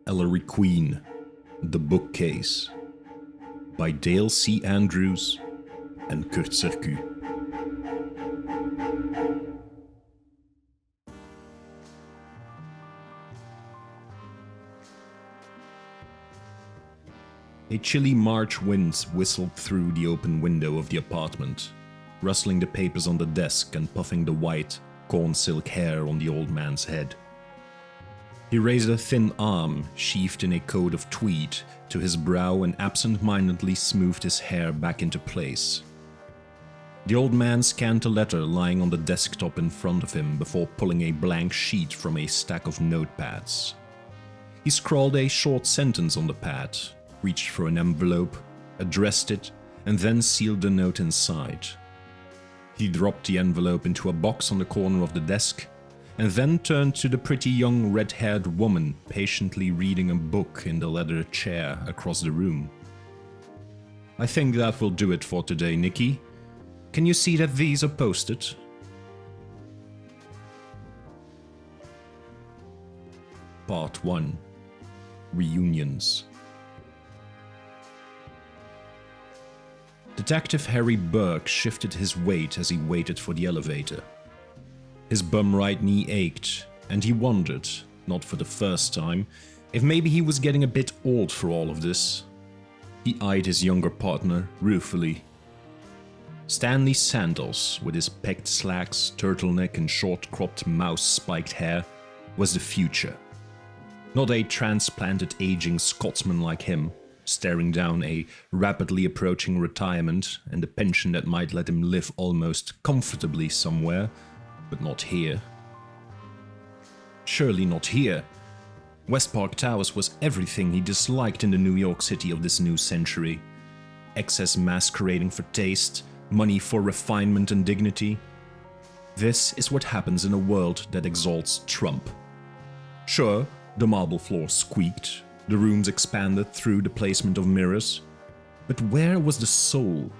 Ellery Queen, The Bookcase, by Dale C. Andrews and Kurt Sercu. A chilly March wind whistled through the open window of the apartment, rustling the papers on the desk and puffing the white, corn silk hair on the old man's head. He raised a thin arm, sheathed in a coat of tweed, to his brow and absent-mindedly smoothed his hair back into place. The old man scanned a letter lying on the desktop in front of him before pulling a blank sheet from a stack of notepads. He scrawled a short sentence on the pad, reached for an envelope, addressed it, and then sealed the note inside. He dropped the envelope into a box on the corner of the desk, and then turned to the pretty young red-haired woman patiently reading a book in the leather chair across the room. "I think that will do it for today, Nikki. Can you see that these are posted?" Part 1. Reunions. Detective Harry Burke shifted his weight as he waited for the elevator. His bum right knee ached, and he wondered, not for the first time, if maybe he was getting a bit old for all of this. He eyed his younger partner ruefully. Stanley Sandals, with his pegged slacks, turtleneck and short-cropped mouse-spiked hair, was the future. Not a transplanted aging Scotsman like him, staring down a rapidly approaching retirement and a pension that might let him live almost comfortably somewhere, but not here. Surely not here. West Park Towers was everything he disliked in the New York City of this new century. Excess masquerading for taste, money for refinement and dignity. This is what happens in a world that exalts Trump. Sure, the marble floor squeaked, the rooms expanded through the placement of mirrors, but where was the soul?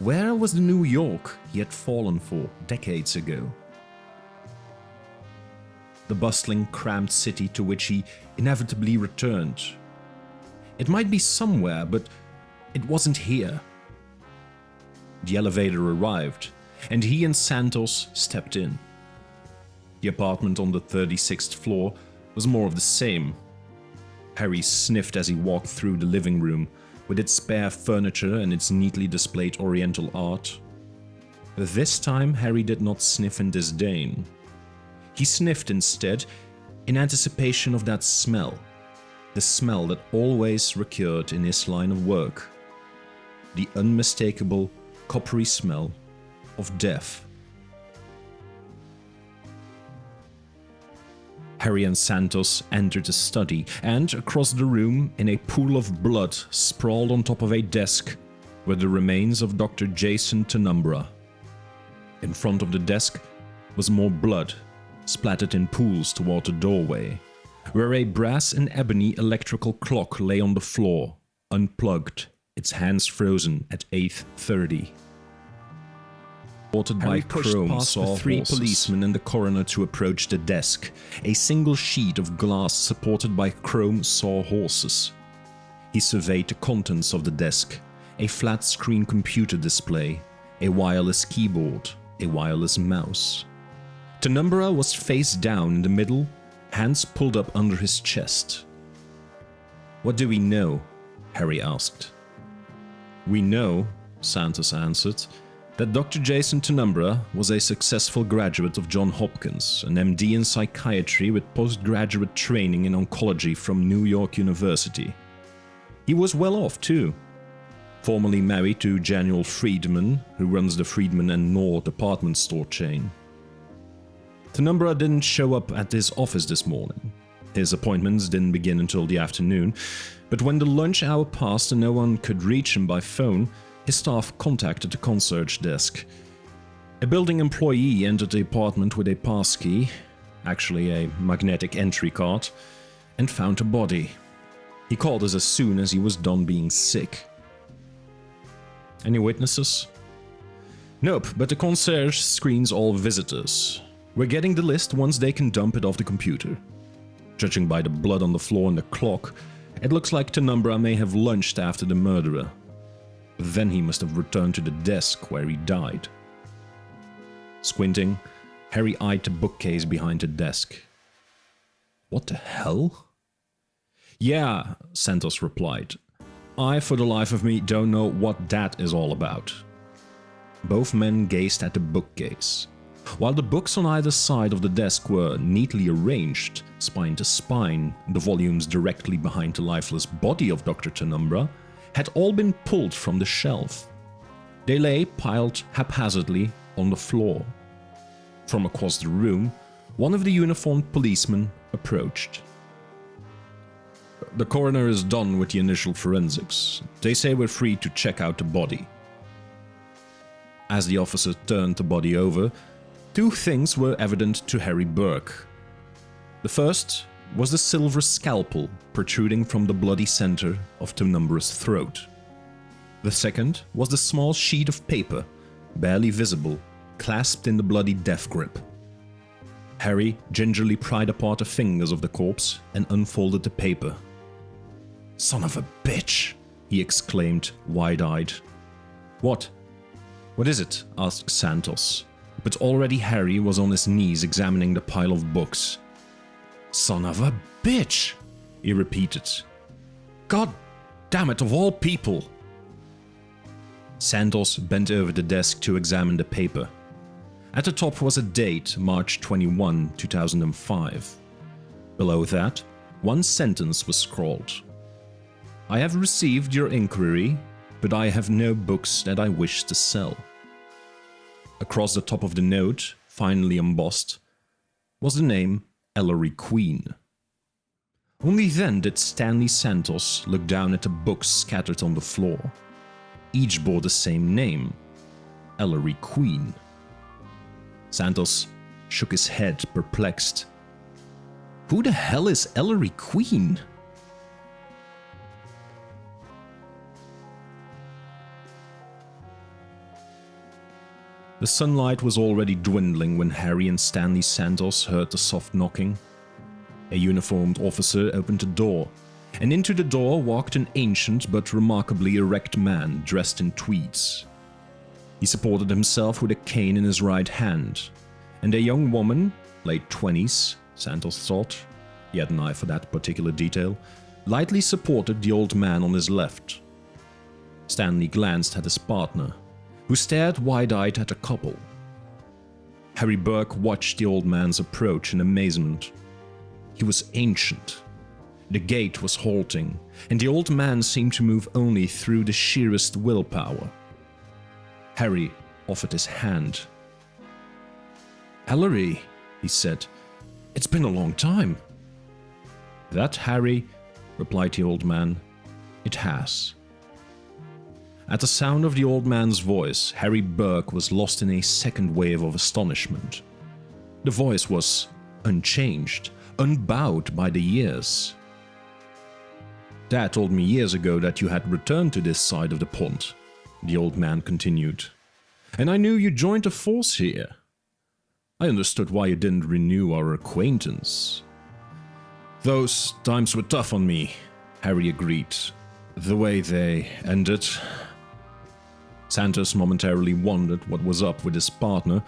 Where was the New York he had fallen for decades ago? The bustling, cramped city to which he inevitably returned. It might be somewhere, but it wasn't here. The elevator arrived, and he and Santos stepped in. The apartment on the 36th floor was more of the same. Harry sniffed as he walked through the living room, with its spare furniture and its neatly displayed Oriental art. But this time Harry did not sniff in disdain. He sniffed instead in anticipation of that smell, the smell that always recurred in his line of work. The unmistakable, coppery smell of death. Harry and Santos entered the study, and across the room, in a pool of blood sprawled on top of a desk, were the remains of Dr. Jason Tenumbra. In front of the desk was more blood, splattered in pools toward the doorway, where a brass and ebony electrical clock lay on the floor, unplugged, its hands frozen at 8:30. Supported by chrome, saw three policemen and the coroner to approach the desk, a single sheet of glass supported by chrome sawhorses. He surveyed the contents of the desk, a flat-screen computer display, a wireless keyboard, a wireless mouse. Tenumbra was face down in the middle, hands pulled up under his chest. "What do we know?" Harry asked. "We know," Santos answered, "that Dr. Jason Tenumbra was a successful graduate of Johns Hopkins, an MD in psychiatry with postgraduate training in oncology from New York University. He was well off too. Formerly married to Januel Friedman, who runs the Friedman and Knorr department store chain. Tenumbra didn't show up at his office this morning. His appointments didn't begin until the afternoon, but when the lunch hour passed and no one could reach him by phone, his staff contacted the concierge desk. A building employee entered the apartment with a passkey, actually a magnetic entry card, and found a body. He called us as soon as he was done being sick." "Any witnesses?" "Nope, but the concierge screens all visitors. We're getting the list once they can dump it off the computer." Judging by the blood on the floor and the clock, it looks like Penumbra may have lunched after the murderer. Then he must have returned to the desk where he died. Squinting, Harry eyed the bookcase behind the desk. What the hell? Yeah, Santos replied. I, for the life of me, don't know what that is all about. Both men gazed at the bookcase. While the books on either side of the desk were neatly arranged, spine to spine, the volumes directly behind the lifeless body of Dr. Penumbra had all been pulled from the shelf. They lay piled haphazardly on the floor. From across the room, one of the uniformed policemen approached. The coroner is done with the initial forensics. They say we're free to check out the body. As the officer turned the body over, two things were evident to Harry Burke. The first was the silver scalpel protruding from the bloody center of Penumbra's throat. The second was the small sheet of paper, barely visible, clasped in the bloody death grip. Harry gingerly pried apart the fingers of the corpse and unfolded the paper. "Son of a bitch!" he exclaimed, wide-eyed. What is it?" asked Santos, but already Harry was on his knees examining the pile of books. "Son of a bitch!" he repeated. "God damn it, of all people!" Santos bent over the desk to examine the paper. At the top was a date, March 21, 2005. Below that, one sentence was scrawled. "I have received your inquiry, but I have no books that I wish to sell." Across the top of the note, finely embossed, was the name Ellery Queen. Only then did Stanley Santos look down at the books scattered on the floor. Each bore the same name, Ellery Queen. Santos shook his head, perplexed. Who the hell is Ellery Queen? The sunlight was already dwindling when Harry and Stanley Santos heard the soft knocking. A uniformed officer opened the door, and into the door walked an ancient but remarkably erect man dressed in tweeds. He supported himself with a cane in his right hand, and a young woman, late 20s, Santos thought, he had an eye for that particular detail, lightly supported the old man on his left. Stanley glanced at his partner, who stared wide-eyed at the couple. Harry Burke watched the old man's approach in amazement. He was ancient. The gait was halting, and the old man seemed to move only through the sheerest willpower. Harry offered his hand. "Ellery," he said, "it's been a long time." "That, Harry," replied the old man, "it has." At the sound of the old man's voice, Harry Burke was lost in a second wave of astonishment. The voice was unchanged, unbowed by the years. "Dad told me years ago that you had returned to this side of the pond," the old man continued. "And I knew you joined the force here. I understood why you didn't renew our acquaintance." "Those times were tough on me," Harry agreed. "The way they ended." Santos momentarily wondered what was up with his partner,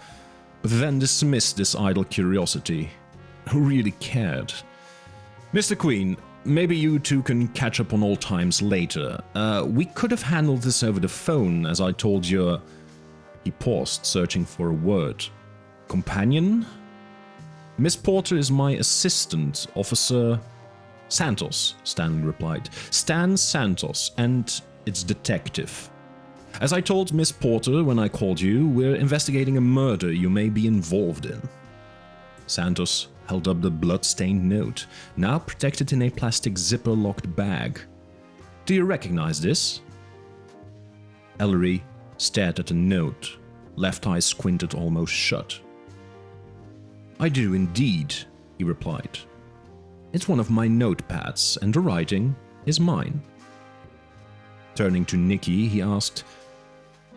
but then dismissed this idle curiosity. Who really cared? "Mr. Queen, maybe you two can catch up on old times later. We could have handled this over the phone, as I told your..." He paused, searching for a word. "Companion? Miss Porter is my assistant, Officer..." "Santos," Stanley replied. "Stan Santos, and it's detective. As I told Miss Porter when I called you, we're investigating a murder you may be involved in." Santos held up the blood-stained note, now protected in a plastic zipper-locked bag. "Do you recognize this?" Ellery stared at the note, left eye squinted almost shut. "I do indeed," he replied. "It's one of my notepads, and the writing is mine." Turning to Nikki, he asked,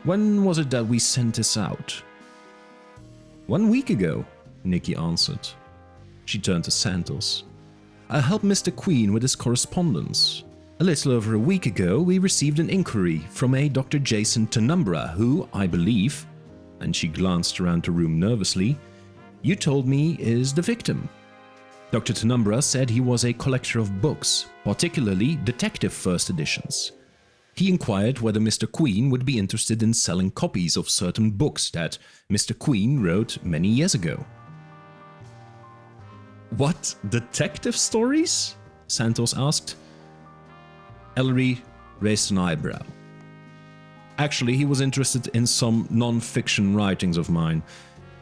"When was it that we sent this out?" "1 week ago," Nikki answered. She turned to Santos. I helped Mr. Queen with his correspondence. A little over a week ago, we received an inquiry from a Dr. Jason Tenumbra, who, I believe," and she glanced around the room nervously, "you told me is the victim. Dr. Tenumbra said he was a collector of books, particularly detective first editions. He inquired whether Mr. Queen would be interested in selling copies of certain books that Mr. Queen wrote many years ago." "What, detective stories?" Santos asked. Ellery raised an eyebrow. "Actually, he was interested in some non-fiction writings of mine,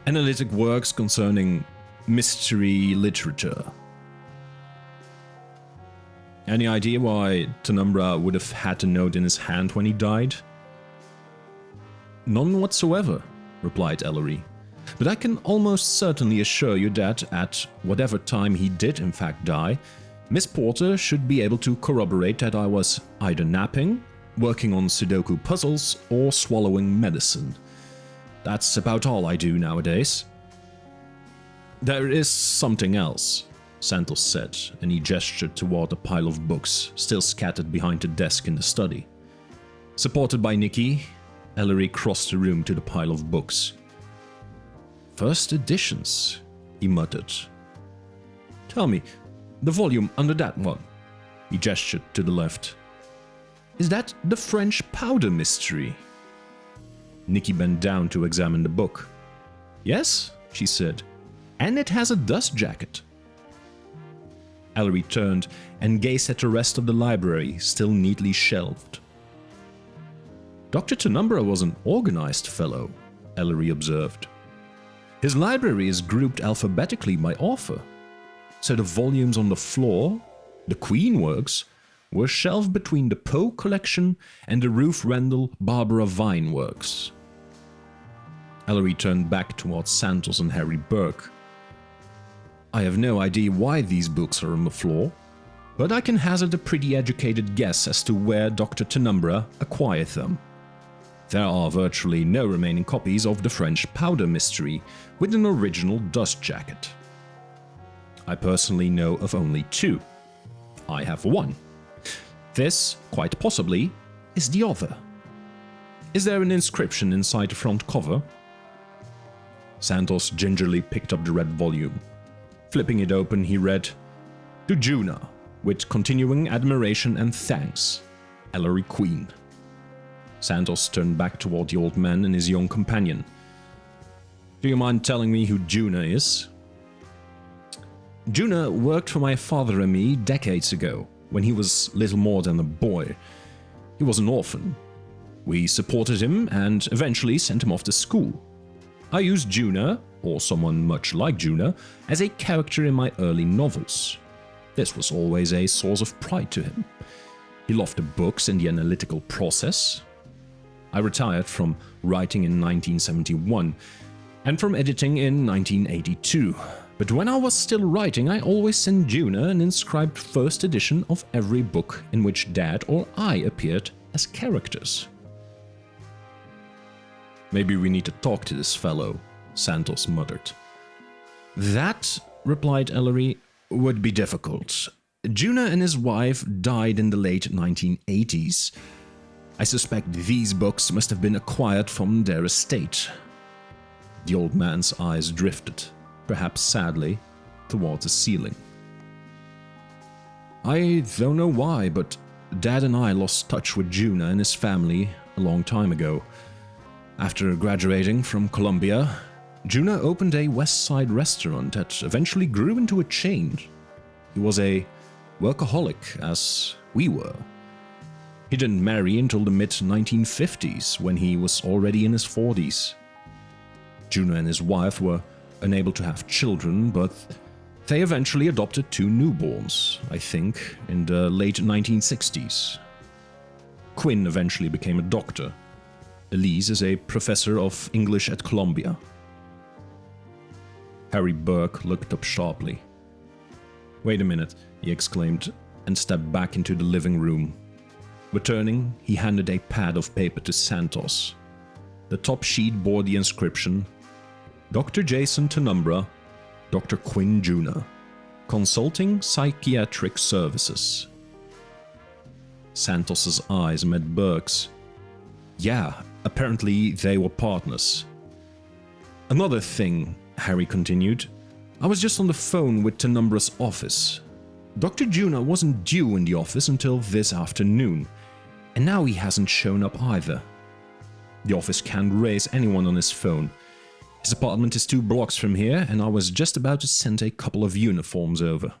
analytic works concerning mystery literature." "Any idea why Tenumbra would have had a note in his hand when he died?" "None whatsoever," replied Ellery. "But I can almost certainly assure you that at whatever time he did in fact die, Miss Porter should be able to corroborate that I was either napping, working on Sudoku puzzles, or swallowing medicine. That's about all I do nowadays." "There is something else," Santos said, and he gestured toward a pile of books still scattered behind the desk in the study. Supported by Nikki, Ellery crossed the room to the pile of books. "First editions," he muttered. "Tell me, the volume under that one," he gestured to the left. "Is that the French powder mystery?" Nikki bent down to examine the book. "Yes," she said, "and it has a dust jacket." Ellery turned and gazed at the rest of the library, still neatly shelved. "Dr. Tenumbra was an organized fellow," Ellery observed. "His library is grouped alphabetically by author, so the volumes on the floor, the Queen works, were shelved between the Poe collection and the Ruth Rendell Barbara Vine works." Ellery turned back towards Santos and Harry Burke. "I have no idea why these books are on the floor, but I can hazard a pretty educated guess as to where Dr. Tenumbra acquired them. There are virtually no remaining copies of the French powder mystery with an original dust jacket. I personally know of only two. I have one. This, quite possibly, is the other. Is there an inscription inside the front cover?" Santos gingerly picked up the red volume. Flipping it open, he read, "To Juna, with continuing admiration and thanks, Ellery Queen." Santos turned back toward the old man and his young companion. "Do you mind telling me who Juna is?" "Juna worked for my father and me decades ago, when he was little more than a boy. He was an orphan. We supported him and eventually sent him off to school. I used Juna, or someone much like Juna, as a character in my early novels. This was always a source of pride to him. He loved the books and the analytical process. I retired from writing in 1971 and from editing in 1982. But when I was still writing, I always sent Juna an inscribed first edition of every book in which Dad or I appeared as characters." "Maybe we need to talk to this fellow," Santos muttered. "That," replied Ellery, "would be difficult. Juna and his wife died in the late 1980s. I suspect these books must have been acquired from their estate." The old man's eyes drifted, perhaps sadly, toward the ceiling. "I don't know why, but Dad and I lost touch with Juna and his family a long time ago. After graduating from Columbia, Juna opened a West Side restaurant that eventually grew into a chain. He was a workaholic, as we were. He didn't marry until the mid-1950s, when he was already in his 40s. Juna and his wife were unable to have children, but they eventually adopted 2 newborns, I think, in the late 1960s. Quinn eventually became a doctor. Elise is a professor of English at Columbia." Harry Burke looked up sharply. "Wait a minute," he exclaimed, and stepped back into the living room. Returning, he handed a pad of paper to Santos. The top sheet bore the inscription, "Dr. Jason Tenumbra, Dr. Quinn Juna." Consulting Psychiatric Services. Santos's eyes met Burke's. Yeah, apparently they were partners. Another thing, Harry continued. I was just on the phone with Tenumbra's office. Dr. Juna wasn't due in the office until this afternoon, and now he hasn't shown up either. The office can't raise anyone on his phone. His apartment is 2 blocks from here, and I was just about to send a couple of uniforms over.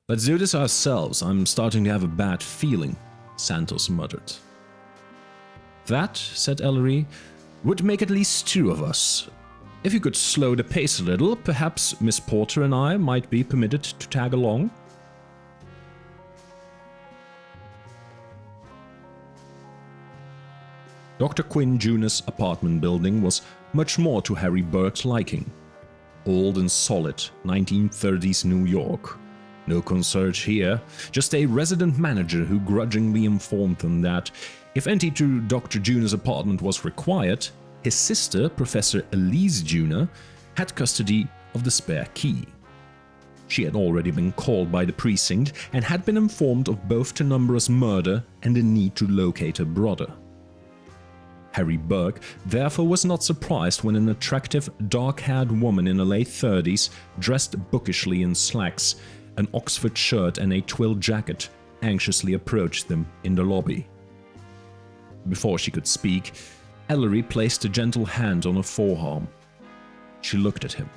Let's do this ourselves. I'm starting to have a bad feeling, Santos muttered. That, said Ellery, would make at least 2 of us. If you could slow the pace a little, perhaps Miss Porter and I might be permitted to tag along. Dr. Quinn Jr.'s apartment building was much more to Harry Burke's liking. Old and solid, 1930s New York. No concierge here, just a resident manager who grudgingly informed them that if entry to Dr. Jr.'s apartment was required, his sister, Professor Elise Jr., had custody of the spare key. She had already been called by the precinct and had been informed of both Tenumbra's murder and the need to locate her brother. Harry Burke therefore was not surprised when an attractive, dark-haired woman in her late 30s, dressed bookishly in slacks, an Oxford shirt and a twill jacket, anxiously approached them in the lobby. Before she could speak, Ellery placed a gentle hand on her forearm. She looked at him,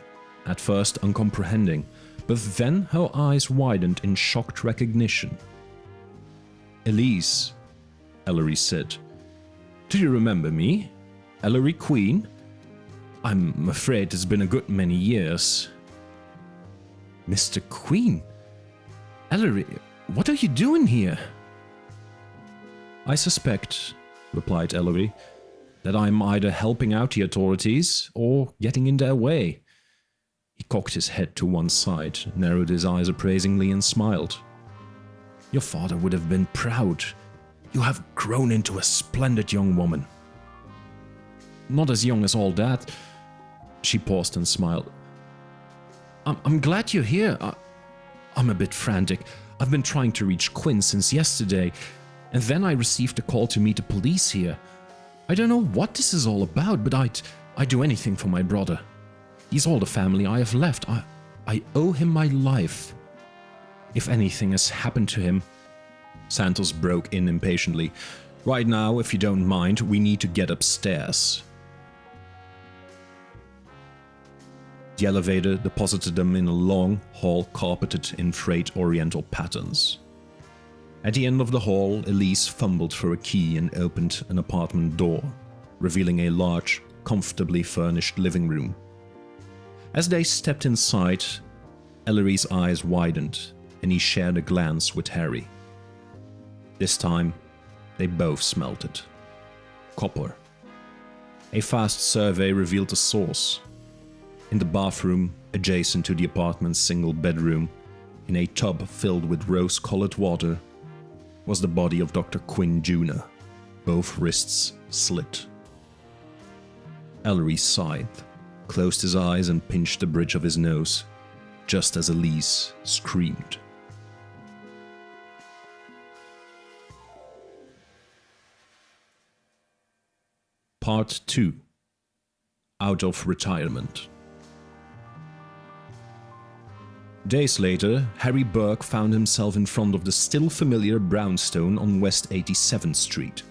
at first uncomprehending, but then her eyes widened in shocked recognition. "Elise," Ellery said. "Do you remember me? Ellery Queen? I'm afraid it's been a good many years." "Mr. Queen? Ellery, what are you doing here?" "I suspect," replied Ellery, "that I'm either helping out the authorities or getting in their way." He cocked his head to one side, narrowed his eyes appraisingly, and smiled. "Your father would have been proud. You have grown into a splendid young woman." "Not as young as all that." She paused and smiled. I'm glad you're here. I'm a bit frantic. I've been trying to reach Quinn since yesterday, and then I received a call to meet the police here. I don't know what this is all about, but I'd do anything for my brother. He's all the family I have left. I owe him my life. If anything has happened to him..." Santos broke in impatiently. "Right now, if you don't mind, we need to get upstairs." The elevator deposited them in a long hall carpeted in frayed oriental patterns. At the end of the hall, Elise fumbled for a key and opened an apartment door, revealing a large, comfortably furnished living room. As they stepped inside, Ellery's eyes widened, and he shared a glance with Harry. This time, they both smelt it. Copper. A fast survey revealed the source. In the bathroom, adjacent to the apartment's single bedroom, in a tub filled with rose-colored water, was the body of Dr. Quinn Jr., both wrists slit. Ellery sighed, closed his eyes and pinched the bridge of his nose, just as Elise screamed. Part 2. Out of Retirement. Days later, Harry Burke found himself in front of the still familiar brownstone on West 87th Street.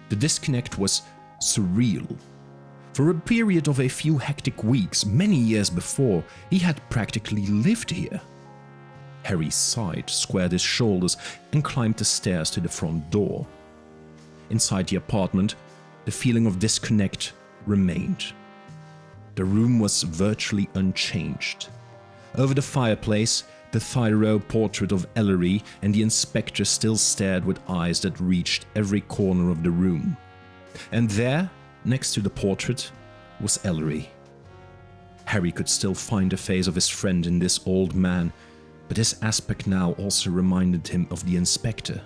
The disconnect was surreal. For a period of a few hectic weeks, many years before, he had practically lived here. Harry sighed, squared his shoulders, and climbed the stairs to the front door. Inside the apartment, the feeling of disconnect remained. The room was virtually unchanged. Over the fireplace, the Thyro portrait of Ellery and the inspector still stared with eyes that reached every corner of the room. And there, next to the portrait, was Ellery. Harry could still find the face of his friend in this old man, but his aspect now also reminded him of the inspector.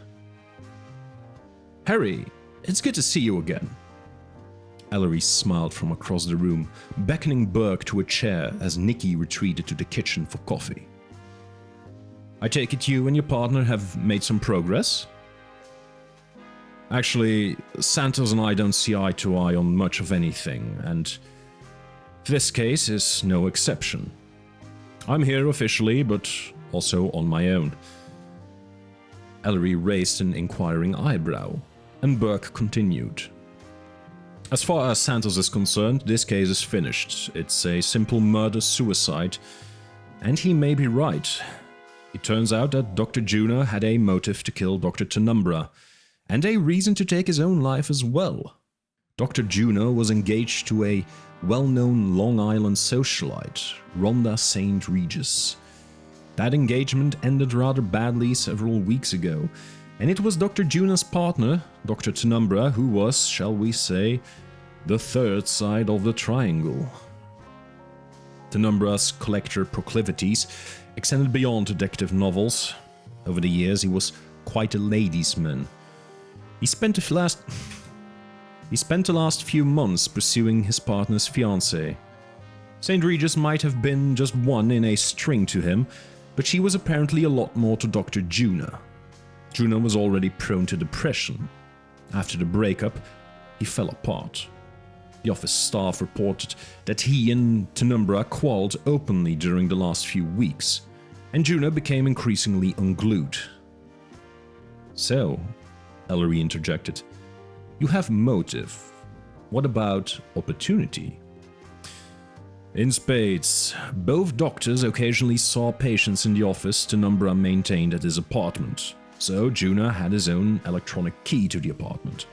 "Harry, it's good to see you again." Ellery smiled from across the room, beckoning Burke to a chair as Nicky retreated to the kitchen for coffee. I take it you and your partner have made some progress? Actually, Santos and I don't see eye to eye on much of anything, and this case is no exception. I'm here officially, but also on my own. Ellery raised an inquiring eyebrow, and Burke continued. As far as Santos is concerned, this case is finished. It's a simple murder-suicide, and he may be right. It turns out that Dr. Juno had a motive to kill Dr. Tenumbra, and a reason to take his own life as well. Dr. Juno was engaged to a well-known Long Island socialite, Rhonda St. Regis. That engagement ended rather badly several weeks ago, and it was Dr. Juno's partner, Dr. Tenumbra, who was, shall we say, the third side of the triangle. Tenumbra's collector proclivities extended beyond detective novels. Over the years, he was quite a ladies' man. He spent the last few months pursuing his partner's fiancée. St. Regis might have been just one in a string to him, but she was apparently a lot more to Dr. Juno. Juno was already prone to depression. After the breakup, he fell apart. The office staff reported that he and Tenumbra quarreled openly during the last few weeks, and Juno became increasingly unglued. So, Ellery interjected, you have motive. What about opportunity? In spades. Both doctors occasionally saw patients in the office Tenumbra maintained at his apartment, so Juno had his own electronic key to the apartment.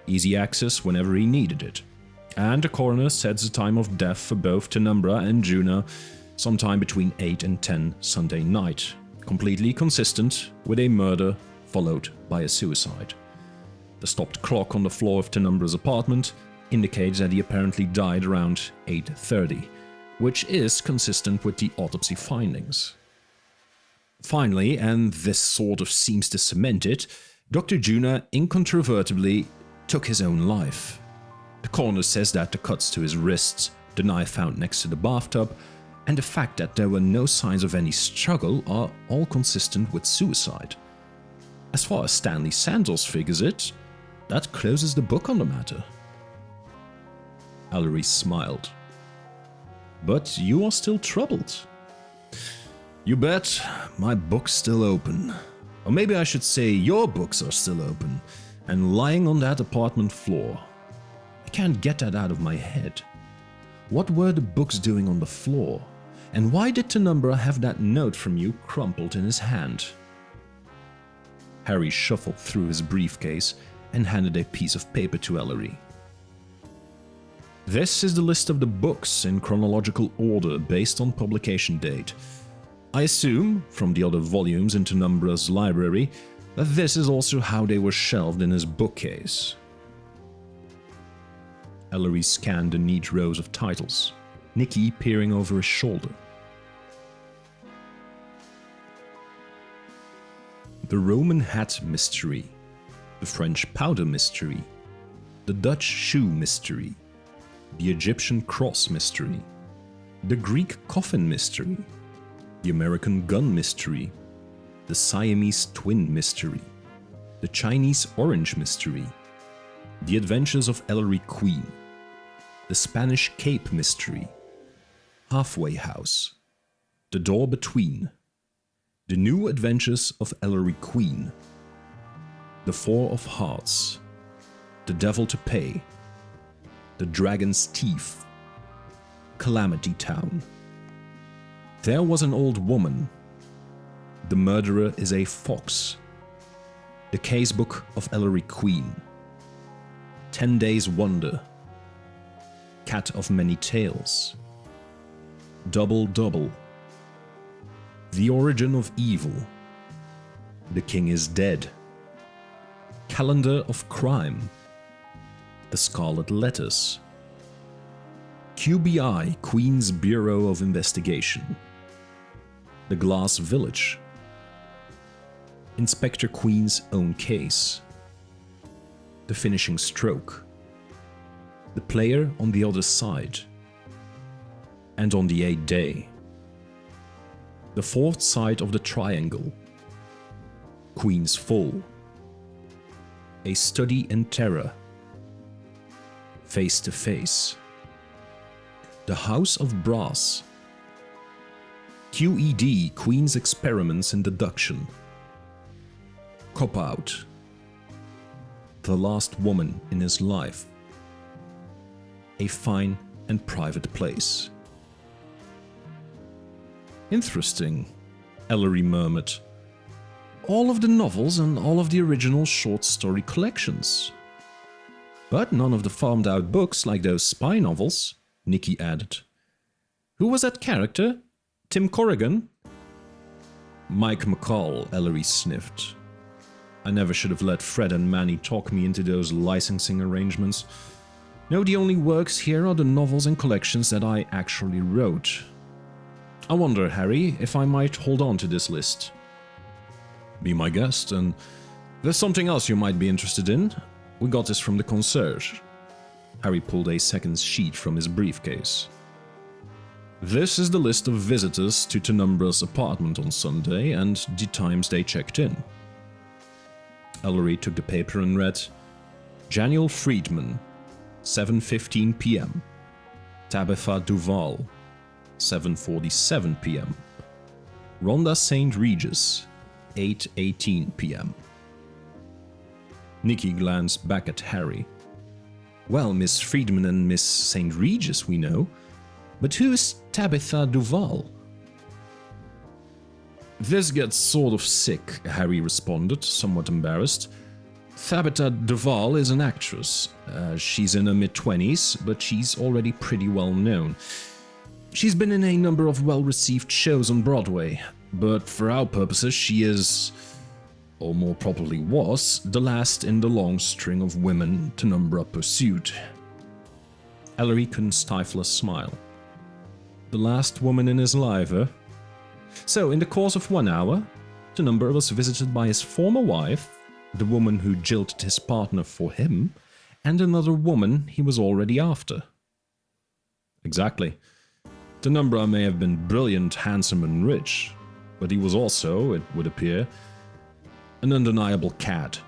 Easy access whenever he needed it. And the coroner sets the time of death for both Tenumbra and Juno sometime between 8 and 10 Sunday night, completely consistent with a murder followed by a suicide. The stopped clock on the floor of Tenumbra's apartment indicates that he apparently died around 8:30, which is consistent with the autopsy findings. Finally, and this sort of seems to cement it, Dr. Juno incontrovertibly took his own life. The coroner says that the cuts to his wrists, the knife found next to the bathtub, and the fact that there were no signs of any struggle are all consistent with suicide. As far as Stanley Santos figures it, that closes the book on the matter. Ellery smiled. But you are still troubled. You bet, my book's still open. Or maybe I should say your books are still open, and lying on that apartment floor. I can't get that out of my head. What were the books doing on the floor? And why did Tenumbra have that note from you crumpled in his hand? Harry shuffled through his briefcase and handed a piece of paper to Ellery. This is the list of the books in chronological order based on publication date. I assume, from the other volumes in Tenumbra's library, that this is also how they were shelved in his bookcase. Ellery scanned the neat rows of titles, Nicky peering over his shoulder. The Roman Hat Mystery, the French Powder Mystery, the Dutch Shoe Mystery, the Egyptian Cross Mystery, the Greek Coffin Mystery, the American Gun Mystery, the Siamese Twin Mystery, the Chinese Orange Mystery, the Adventures of Ellery Queen, the Spanish Cape Mystery, Halfway House, The Door Between, The New Adventures of Ellery Queen, The Four of Hearts, The Devil to Pay, The Dragon's Teeth, Calamity Town, There Was an Old Woman, The Murderer is a Fox, The Casebook of Ellery Queen, 10 Days Wonder, Cat of Many Tails, Double Double, The Origin of Evil, The King is Dead, Calendar of Crime, The Scarlet Letters, QBI, Queen's Bureau of Investigation, The Glass Village, Inspector Queen's Own Case, The Finishing Stroke, The Player on the Other Side, and on the 8th Day, The Fourth Side of the Triangle, Queen's Fall, A Study in Terror, Face to Face, The House of Brass, QED, Queen's Experiments in Deduction, Cop Out, The Last Woman in His Life, A Fine and Private Place. Interesting, Ellery murmured. All of the novels and all of the original short story collections. But none of the farmed out books like those spy novels, Nicky added. Who was that character? Tim Corrigan? Mike McCall, Ellery sniffed. I never should have let Fred and Manny talk me into those licensing arrangements. No, the only works here are the novels and collections that I actually wrote. I wonder, Harry, if I might hold on to this list. Be my guest, and there's something else you might be interested in. We got this from the concierge. Harry pulled a second sheet from his briefcase. This is the list of visitors to Tenumbra's apartment on Sunday and the times they checked in. Ellery took the paper and read, Janiel Friedman, 7:15 p.m. Tabitha Duval, 7:47 p.m. Rhonda St. Regis, 8:18 p.m. Nicky glanced back at Harry. Well, Miss Friedman and Miss St. Regis we know, but who is Tabitha Duval? This gets sort of sick, Harry responded, somewhat embarrassed. Tabitha Duval is an actress. She's in her mid-20s, but she's already pretty well known. She's been in a number of well-received shows on Broadway, but for our purposes she is, or more properly was, the last in the long string of women Tenumbra pursued. Ellery couldn't stifle a smile. The last woman in his life, eh? So, in the course of 1 hour, Tenumbra was visited by his former wife, the woman who jilted his partner for him, and another woman he was already after. Exactly. Tenumbra may have been brilliant, handsome, and rich, but he was also, it would appear, an undeniable cad.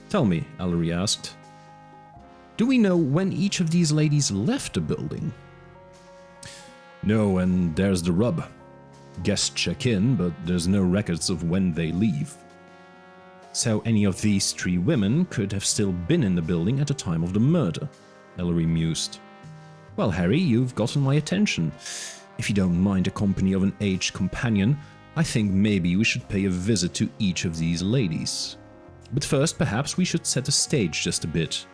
Tell me, Ellery asked, do we know when each of these ladies left the building? No, and there's the rub. Guests check in, but there's no records of when they leave. So any of these 3 women could have still been in the building at the time of the murder, Ellery mused. Well, Harry, you've gotten my attention. If you don't mind the company of an aged companion, I think maybe we should pay a visit to each of these ladies. But first, perhaps we should set the stage just a bit.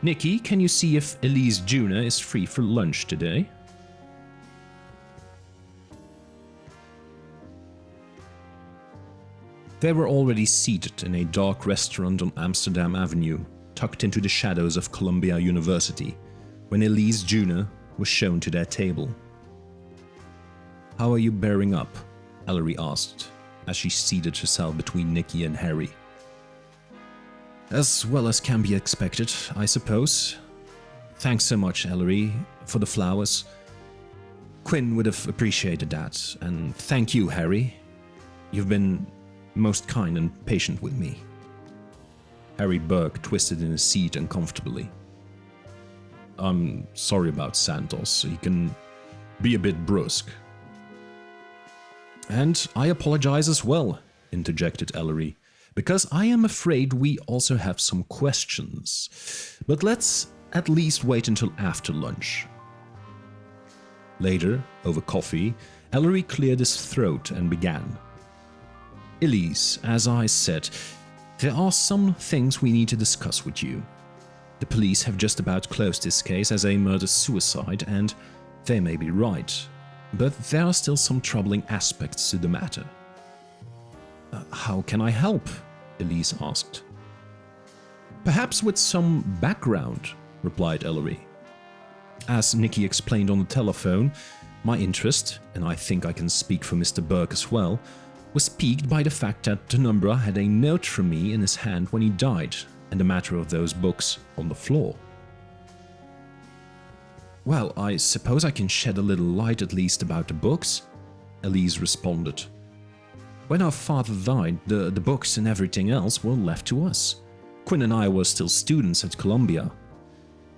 Nicky, can you see if Elise Juna is free for lunch today? They were already seated in a dark restaurant on Amsterdam Avenue, tucked into the shadows of Columbia University, when Elise Juna was shown to their table. How are you bearing up? Ellery asked, as she seated herself between Nicky and Harry. As well as can be expected, I suppose. Thanks so much, Ellery, for the flowers. Quinn would have appreciated that, and thank you, Harry. You've been most kind and patient with me. Harry Burke twisted in his seat uncomfortably. I'm sorry about Santos. He can be a bit brusque. And I apologize as well, interjected Ellery, because I am afraid we also have some questions. But let's at least wait until after lunch. Later, over coffee, Ellery cleared his throat and began. Elise, as I said, there are some things we need to discuss with you. The police have just about closed this case as a murder-suicide, and they may be right. But there are still some troubling aspects to the matter. How can I help? Elise asked. Perhaps with some background, replied Ellery. As Nicky explained on the telephone, my interest, and I think I can speak for Mr. Burke as well, was piqued by the fact that Tenumbra had a note from me in his hand when he died, and the matter of those books on the floor. Well, I suppose I can shed a little light at least about the books, Elise responded. When our father died, the books and everything else were left to us. Quinn and I were still students at Columbia.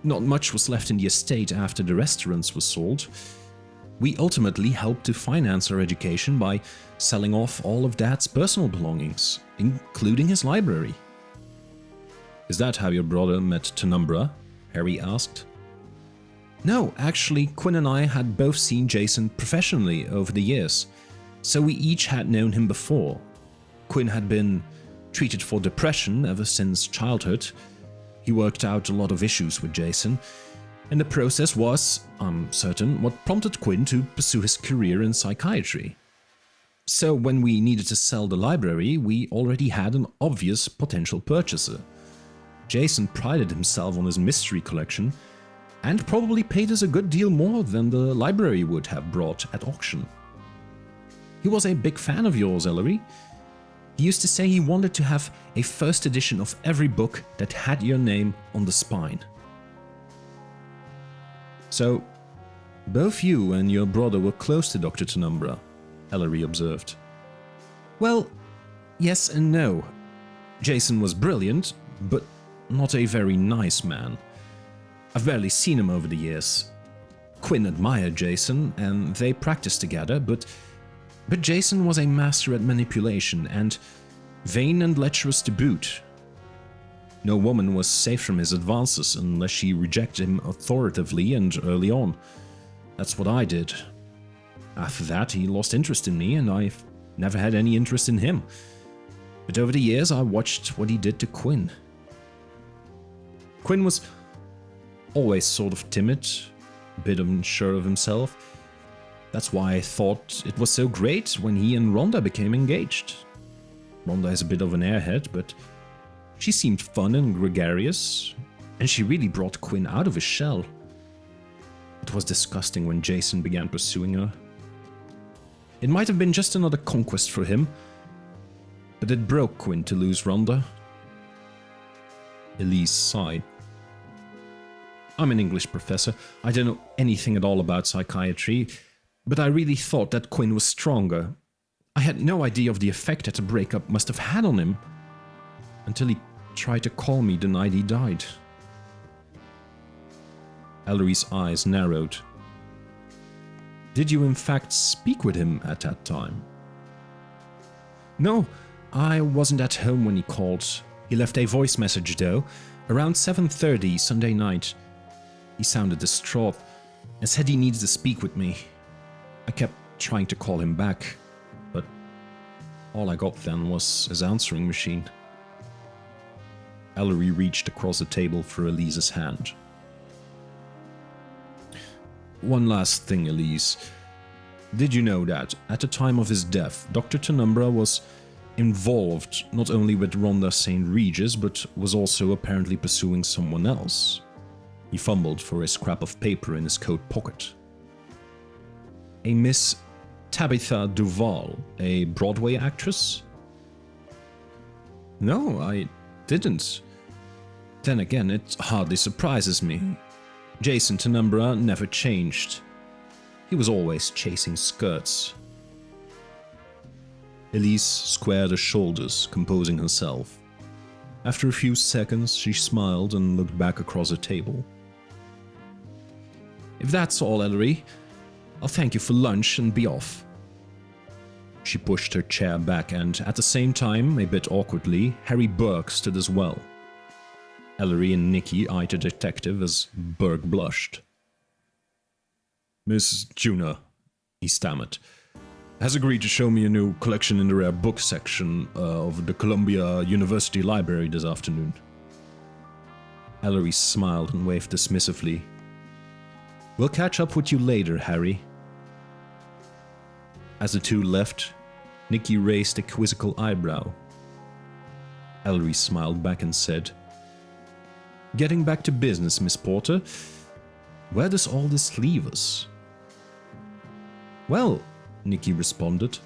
Not much was left in the estate after the restaurants were sold. We ultimately helped to finance our education by selling off all of Dad's personal belongings, including his library. Is that how your brother met Penumbra? Harry asked. No, actually, Quinn and I had both seen Jason professionally over the years, so we each had known him before. Quinn had been treated for depression ever since childhood. He worked out a lot of issues with Jason, and the process was, I'm certain, what prompted Quinn to pursue his career in psychiatry. So when we needed to sell the library, we already had an obvious potential purchaser. Jason prided himself on his mystery collection, and probably paid us a good deal more than the library would have brought at auction. He was a big fan of yours, Ellery. He used to say he wanted to have a first edition of every book that had your name on the spine. So, both you and your brother were close to Dr. Penumbra, Ellery observed. Well, yes and no. Jason was brilliant, but not a very nice man. I've barely seen him over the years. Quinn admired Jason, and they practiced together, but Jason was a master at manipulation, and vain and lecherous to boot. No woman was safe from his advances unless she rejected him authoritatively and early on. That's what I did. After that, he lost interest in me, and I've never had any interest in him. But over the years, I watched what he did to Quinn. Quinn was always sort of timid, a bit unsure of himself. That's why I thought it was so great when he and Rhonda became engaged. Rhonda is a bit of an airhead, but she seemed fun and gregarious, and she really brought Quinn out of his shell. It was disgusting when Jason began pursuing her. It might have been just another conquest for him, but it broke Quinn to lose Rhonda. Elise sighed. I'm an English professor. I don't know anything at all about psychiatry, but I really thought that Quinn was stronger. I had no idea of the effect that a breakup must have had on him, until he tried to call me the night he died. Ellery's eyes narrowed. Did you in fact speak with him at that time? No, I wasn't at home when he called. He left a voice message though, around 7:30 Sunday night. He sounded distraught and said he needed to speak with me. I kept trying to call him back, but all I got then was his answering machine. Ellery reached across the table for Elise's hand. One last thing, Elise. Did you know that, at the time of his death, Dr. Penumbra was involved not only with Rhonda St. Regis, but was also apparently pursuing someone else? He fumbled for a scrap of paper in his coat pocket. A Miss Tabitha Duval, a Broadway actress? No, I didn't. Then again, it hardly surprises me. Jason Penumbra never changed. He was always chasing skirts. Elise squared her shoulders, composing herself. After a few seconds, she smiled and looked back across the table. If that's all, Ellery, I'll thank you for lunch and be off. She pushed her chair back and, at the same time, a bit awkwardly, Harry Burke stood as well. Ellery and Nicky eyed the detective as Burke blushed. Miss Juna, he stammered, has agreed to show me a new collection in the rare book section of the Columbia University Library this afternoon. Ellery smiled and waved dismissively. We'll catch up with you later, Harry. As the two left, Nicky raised a quizzical eyebrow. Ellery smiled back and said, Getting back to business, Miss Porter, where does all this leave us? Well, Nicky responded,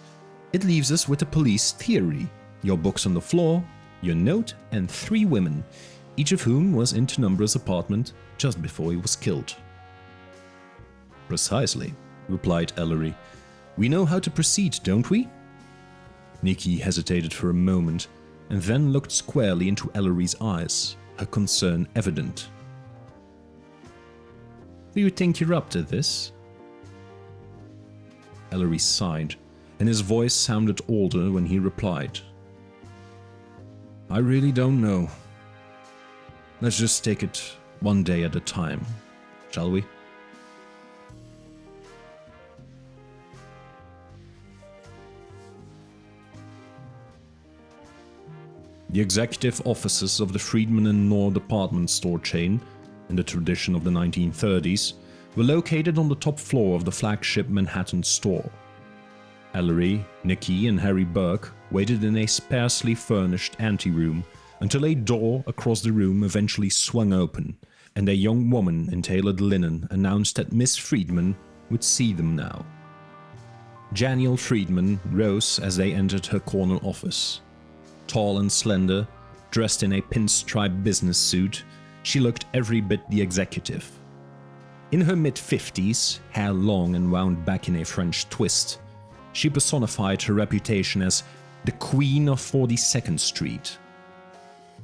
it leaves us with a police theory. Your books on the floor, your note, and 3 women, each of whom was in Penumbra's apartment just before he was killed. Precisely, replied Ellery. We know how to proceed, don't we? Nikki hesitated for a moment, and then looked squarely into Ellery's eyes, her concern evident. "Do you think you're up to this?" Ellery sighed, and his voice sounded older when he replied. "I really don't know. Let's just take it one day at a time, shall we?" The executive offices of the Friedman and Knorr department store chain, in the tradition of the 1930s, were located on the top floor of the flagship Manhattan store. Ellery, Nikki, and Harry Burke waited in a sparsely furnished anteroom until a door across the room eventually swung open, and a young woman in tailored linen announced that Miss Friedman would see them now. Janiel Friedman rose as they entered her corner office. Tall and slender, dressed in a pinstripe business suit, she looked every bit the executive. In her mid-50s, hair long and wound back in a French twist, she personified her reputation as the Queen of 42nd Street.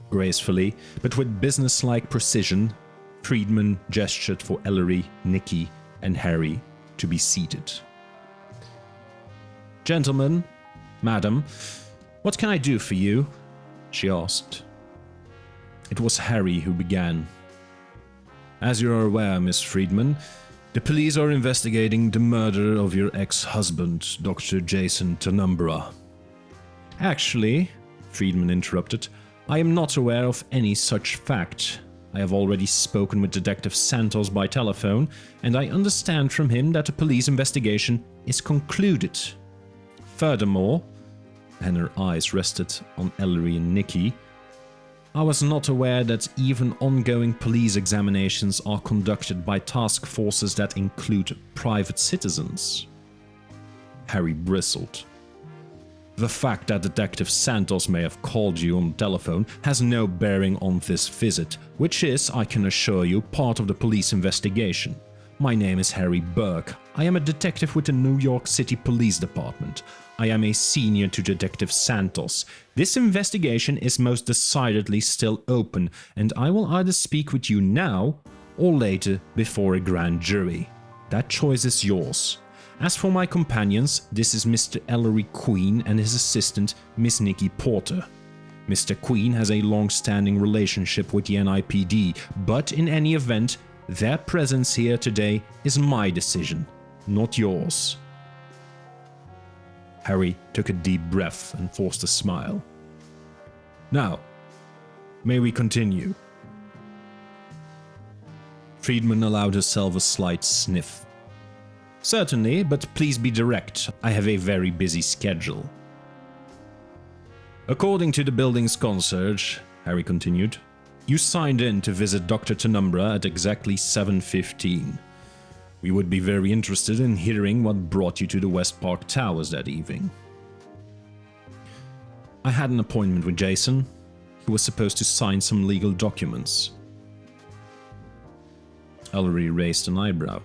Gracefully, but with businesslike precision, Friedman gestured for Ellery, Nikki, and Harry to be seated. "Gentlemen, madam, what can I do for you?" she asked. It was Harry who began. "As you are aware, Miss Friedman, the police are investigating the murder of your ex-husband, Dr. Jason Tannenbaugh." "Actually," Friedman interrupted, "I am not aware of any such fact. I have already spoken with Detective Santos by telephone, and I understand from him that the police investigation is concluded. Furthermore," and her eyes rested on Ellery and Nikki, "I was not aware that even ongoing police examinations are conducted by task forces that include private citizens." Harry bristled. "The fact that Detective Santos may have called you on telephone has no bearing on this visit, which is, I can assure you, part of the police investigation. My name is Harry Burke. I am a detective with the New York City Police Department. I am a senior to Detective Santos. This investigation is most decidedly still open, and I will either speak with you now or later before a grand jury. That choice is yours. As for my companions, this is Mr. Ellery Queen and his assistant, Miss Nikki Porter. Mr. Queen has a long-standing relationship with the NIPD, but in any event, their presence here today is my decision, not yours." Harry took a deep breath and forced a smile. "Now, may we continue?" Friedman allowed herself a slight sniff. "Certainly, but please be direct. I have a very busy schedule." "According to the building's concierge," Harry continued, "you signed in to visit Dr. Tannenbaugh at exactly 7:15. We would be very interested in hearing what brought you to the West Park Towers that evening." "I had an appointment with Jason. He was supposed to sign some legal documents." Ellery raised an eyebrow.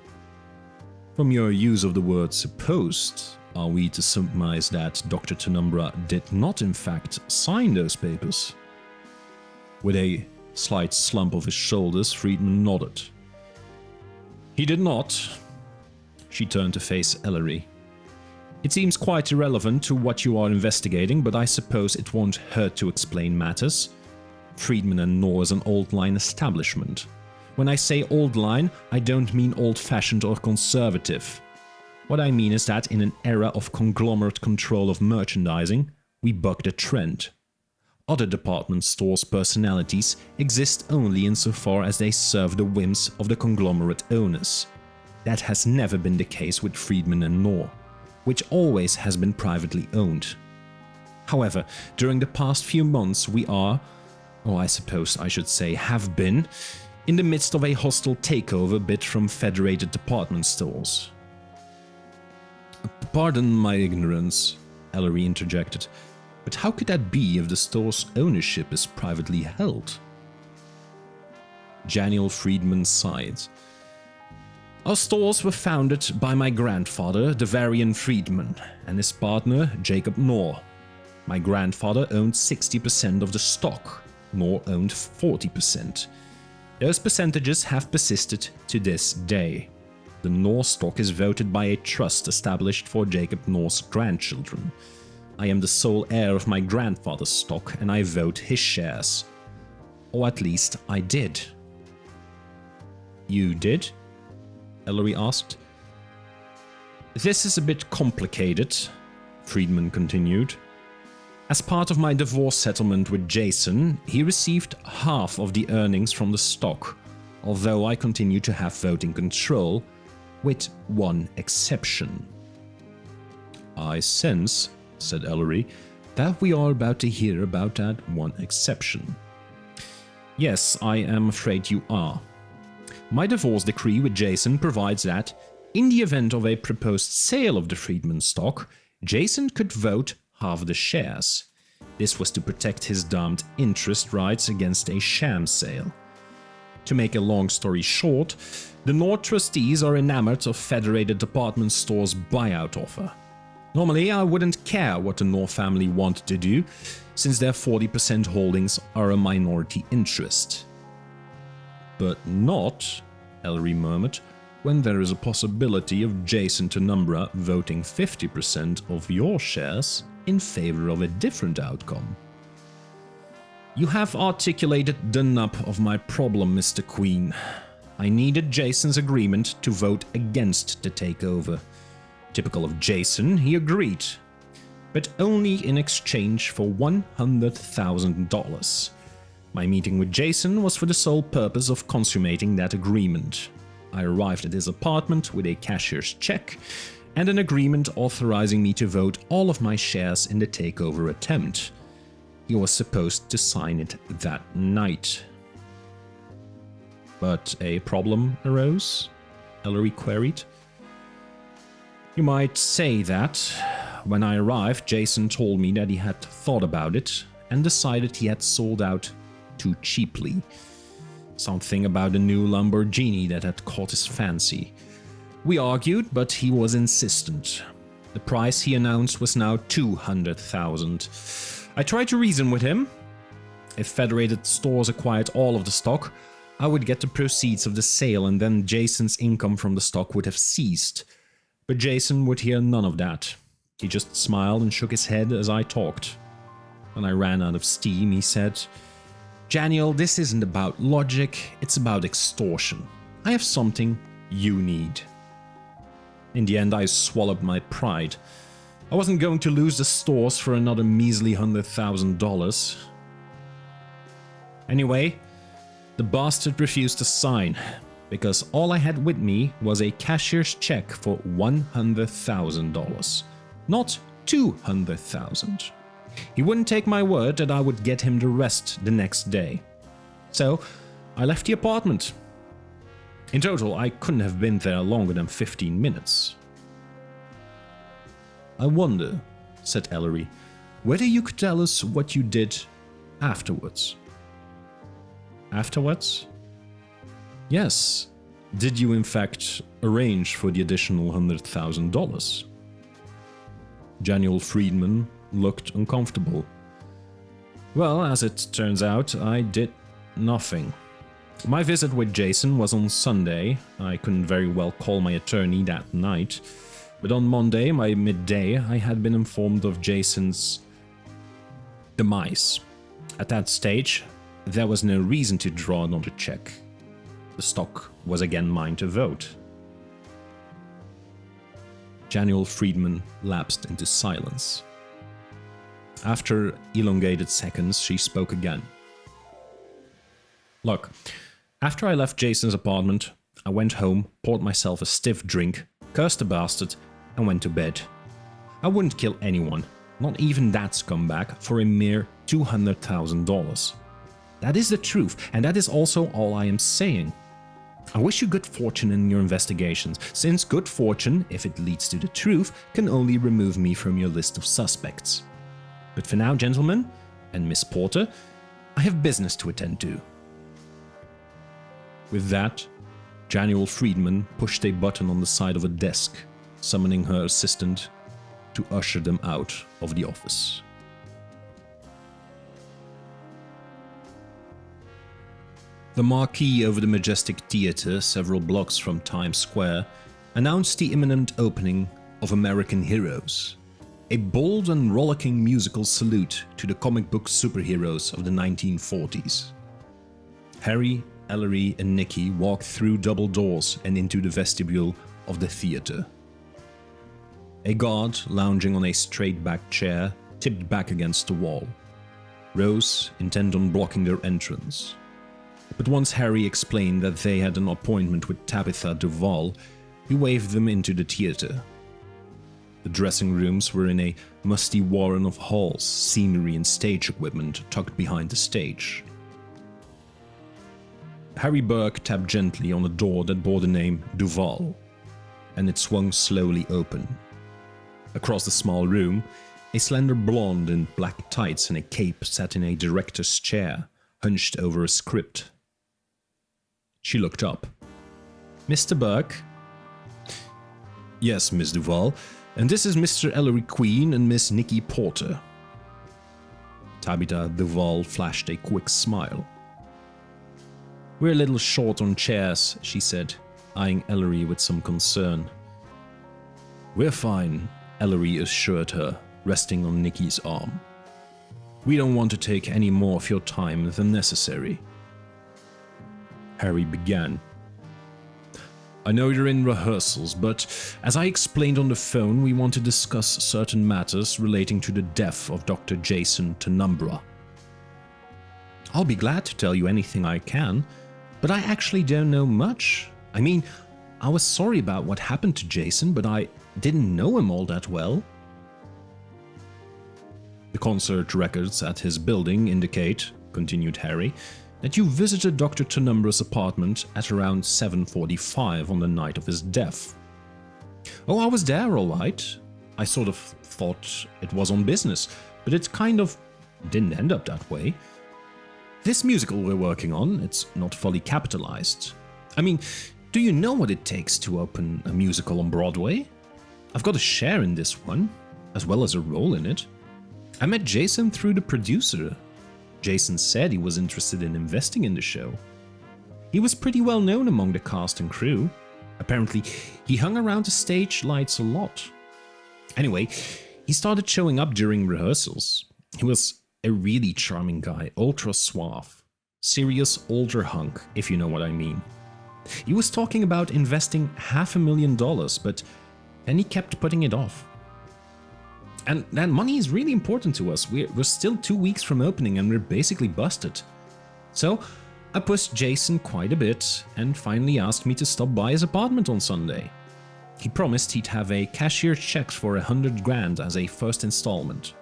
"From your use of the word 'supposed,' are we to surmise that Dr. Tannenbaugh did not in fact sign those papers?" With a slight slump of his shoulders, Friedman nodded. "He did not." She turned to face Ellery. "It seems quite irrelevant to what you are investigating, but I suppose it won't hurt to explain matters. Friedman and Knorr is an old-line establishment. When I say old-line, I don't mean old-fashioned or conservative. What I mean is that in an era of conglomerate control of merchandising, we buck the trend. Other department stores' personalities exist only insofar as they serve the whims of the conglomerate owners. That has never been the case with Friedman and Knorr, which always has been privately owned. However, during the past few months we are, or I suppose I should say have been, in the midst of a hostile takeover bid from federated department stores." "Pardon my ignorance," Ellery interjected, "but how could that be if the store's ownership is privately held?" Janiel Friedman sighed. "Our stores were founded by my grandfather, the Varian Friedman, and his partner, Jacob Knorr. My grandfather owned 60% of the stock, Nor owned 40%. Those percentages have persisted to this day. The Nor stock is voted by a trust established for Jacob Nor's grandchildren. I am the sole heir of my grandfather's stock, and I vote his shares. Or at least I did. You did? Ellery asked. This is a bit complicated, Friedman continued. As part of my divorce settlement with Jason, he received half of the earnings from the stock, although I continue to have voting control, with one exception. I sense, said Ellery, that we are about to hear about that one exception. Yes, I am afraid you are. My divorce decree with Jason provides that, in the event of a proposed sale of the Friedman stock, Jason could vote half the shares. This was to protect his damned interest rights against a sham sale. To make a long story short, the Nor trustees are enamored of Federated Department Store's buyout offer. Normally, I wouldn't care what the Nor family wanted to do, since their 40% holdings are a minority interest. But not, Ellery murmured, when there is a possibility of Jason Penumbra voting 50% of your shares in favor of a different outcome. You have articulated the nub of my problem, Mr. Queen. I needed Jason's agreement to vote against the takeover. Typical of Jason, he agreed, but only in exchange for $100,000. My meeting with Jason was for the sole purpose of consummating that agreement. I arrived at his apartment with a cashier's check and an agreement authorizing me to vote all of my shares in the takeover attempt. He was supposed to sign it that night. But a problem arose? Ellery queried. You might say that. When I arrived, Jason told me that he had thought about it and decided he had sold out too cheaply. Something about a new Lamborghini that had caught his fancy. We argued, but he was insistent. The price he announced was now $200,000. I tried to reason with him. If Federated Stores acquired all of the stock, I would get the proceeds of the sale, and then Jason's income from the stock would have ceased. But Jason would hear none of that. He just smiled and shook his head as I talked. When I ran out of steam, he said, "Daniel, this isn't about logic, it's about extortion. I have something you need." In the end, I swallowed my pride. I wasn't going to lose the stores for another measly $100,000. Anyway, the bastard refused to sign, because all I had with me was a cashier's check for $100,000, not $200,000. He wouldn't take my word that I would get him the rest the next day. So, I left the apartment. In total, I couldn't have been there longer than 15 minutes. I wonder, said Ellery, whether you could tell us what you did afterwards. Afterwards? Yes. Did you in fact arrange for the additional $100,000? Daniel Friedman looked uncomfortable. Well, as it turns out, I did nothing. My visit with Jason was on Sunday. I couldn't very well call my attorney that night. But on Monday, by midday, I had been informed of Jason's demise. At that stage, there was no reason to draw another check. The stock was again mine to vote. Daniel Friedman lapsed into silence. After elongated seconds, she spoke again. Look, after I left Jason's apartment, I went home, poured myself a stiff drink, cursed the bastard, and went to bed. I wouldn't kill anyone, not even that scumbag, for a mere $200,000. That is the truth, and that is also all I am saying. I wish you good fortune in your investigations, since good fortune, if it leads to the truth, can only remove me from your list of suspects. But for now, gentlemen, and Miss Porter, I have business to attend to. With that, Daniel Friedman pushed a button on the side of a desk, summoning her assistant to usher them out of the office. The marquee over the majestic theater, several blocks from Times Square, announced the imminent opening of American Heroes, a bold and rollicking musical salute to the comic book superheroes of the 1940s. Harry, Ellery, and Nicky walked through double doors and into the vestibule of the theater. A guard, lounging on a straight-backed chair, tipped back against the wall, rose, intent on blocking their entrance. But once Harry explained that they had an appointment with Tabitha Duval, he waved them into the theater. The dressing rooms were in a musty warren of halls, scenery and stage equipment tucked behind the stage. Harry Burke tapped gently on a door that bore the name Duval, and it swung slowly open. Across the small room, a slender blonde in black tights and a cape sat in a director's chair, hunched over a script. She looked up. "Mr. Burke?" "Yes, Miss Duval, and this is Mr. Ellery Queen and Miss Nicky Porter." Tabitha Duval flashed a quick smile. "We're a little short on chairs," she said, eyeing Ellery with some concern. "We're fine," Ellery assured her, resting on Nicky's arm. "We don't want to take any more of your time than necessary." Harry began. "I know you're in rehearsals, but as I explained on the phone, we want to discuss certain matters relating to the death of Dr. Jason Tenumbra." "I'll be glad to tell you anything I can, but I actually don't know much. I mean, I was sorry about what happened to Jason, but I didn't know him all that well." "The concert records at his building indicate," continued Harry, "that you visited Dr. Tenumbra's apartment at around 7:45 on the night of his death." "Oh, I was there all right. I sort of thought it was on business, but it kind of didn't end up that way. This musical we're working on, it's not fully capitalized. I mean, do you know what it takes to open a musical on Broadway? I've got a share in this one, as well as a role in it. I met Jason through the producer. Jason said he was interested in investing in the show. He was pretty well known among the cast and crew. Apparently, he hung around the stage lights a lot. Anyway, he started showing up during rehearsals. He was a really charming guy, ultra suave. Serious older hunk, if you know what I mean. He was talking about investing $500,000, but then he kept putting it off. And that money is really important to us. We're still 2 weeks from opening and we're basically busted. So I pushed Jason quite a bit and finally asked me to stop by his apartment on Sunday. He promised he'd have a cashier's check for $100,000 as a first installment."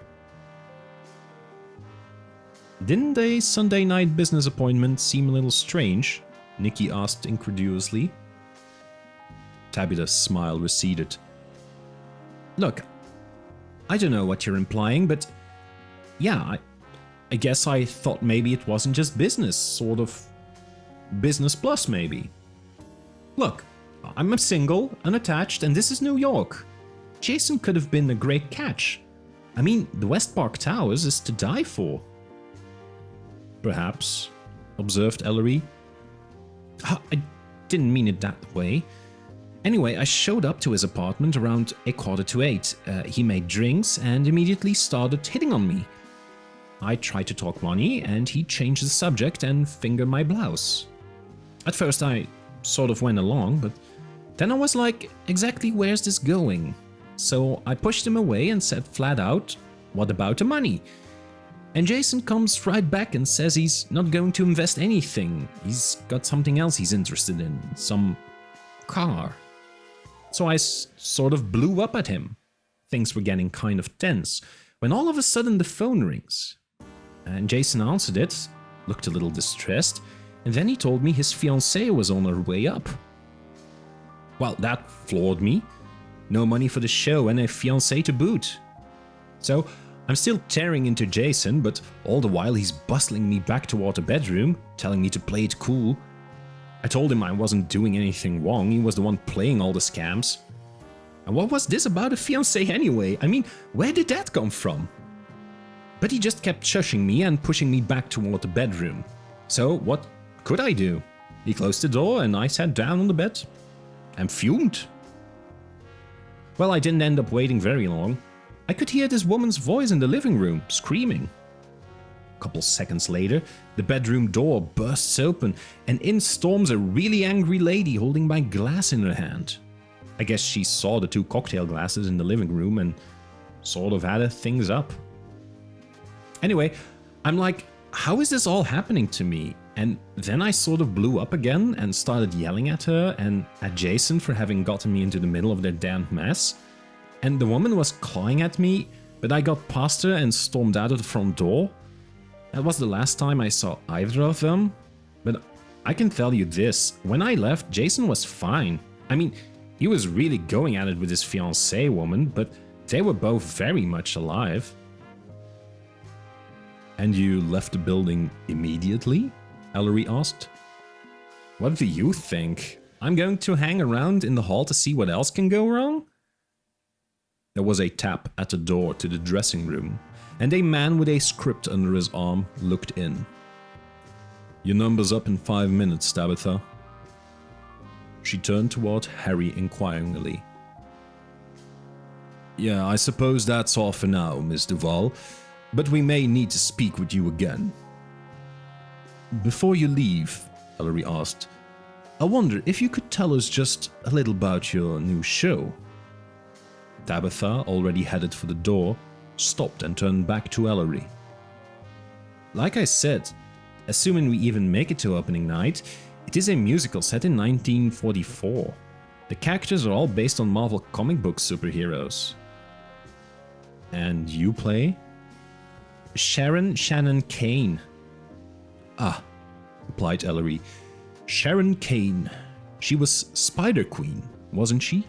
"Didn't a Sunday night business appointment seem a little strange?" Nicky asked incredulously. Tabitha's smile receded. "Look, I don't know what you're implying, but yeah, I guess I thought maybe it wasn't just business, sort of business plus maybe. Look, I'm single, unattached, and this is New York. Jason could have been a great catch. I mean, the West Park Towers is to die for." "Perhaps," observed Ellery. "I didn't mean it that way. Anyway, I showed up to his apartment around 7:45. He made drinks and immediately started hitting on me. I tried to talk money and he changed the subject and fingered my blouse. At first I sort of went along, but then I was like, exactly where's this going? So I pushed him away and said flat out, what about the money? And Jason comes right back and says he's not going to invest anything. He's got something else he's interested in, some car. So I sort of blew up at him. Things were getting kind of tense, when all of a sudden the phone rings. And Jason answered it, looked a little distressed, and then he told me his fiancée was on her way up. Well, that floored me. No money for the show and a fiancée to boot. So I'm still tearing into Jason, but all the while he's bustling me back toward the bedroom, telling me to play it cool. I told him I wasn't doing anything wrong, he was the one playing all the scams. And what was this about a fiancé anyway? I mean, where did that come from? But he just kept shushing me and pushing me back toward the bedroom. So what could I do? He closed the door and I sat down on the bed and fumed. Well, I didn't end up waiting very long. I could hear this woman's voice in the living room, screaming. A couple seconds later, the bedroom door bursts open and in storms a really angry lady holding my glass in her hand. I guess she saw the 2 cocktail glasses in the living room and sort of added things up. Anyway, I'm like, how is this all happening to me? And then I sort of blew up again and started yelling at her and at Jason for having gotten me into the middle of their damned mess. And the woman was clawing at me, but I got past her and stormed out of the front door. That was the last time I saw either of them. But I can tell you this, when I left, Jason was fine. I mean, he was really going at it with his fiancée woman, but they were both very much alive. And you left the building immediately? Ellery asked. What do you think? I'm going to hang around in the hall to see what else can go wrong? There was a tap at the door to the dressing room, and a man with a script under his arm looked in. Your number's up in 5 minutes, Tabitha. She turned toward Harry inquiringly. Yeah, I suppose that's all for now, Miss Duval, but we may need to speak with you again. Before you leave, Ellery asked, I wonder if you could tell us just a little about your new show. Tabitha, already headed for the door, stopped and turned back to Ellery. Like I said, assuming we even make it to opening night, it is a musical set in 1944. The characters are all based on Marvel comic book superheroes. And you play? Sharon Shannon Kane. Ah, replied Ellery. Sharon Kane. She was Spider Queen, wasn't she?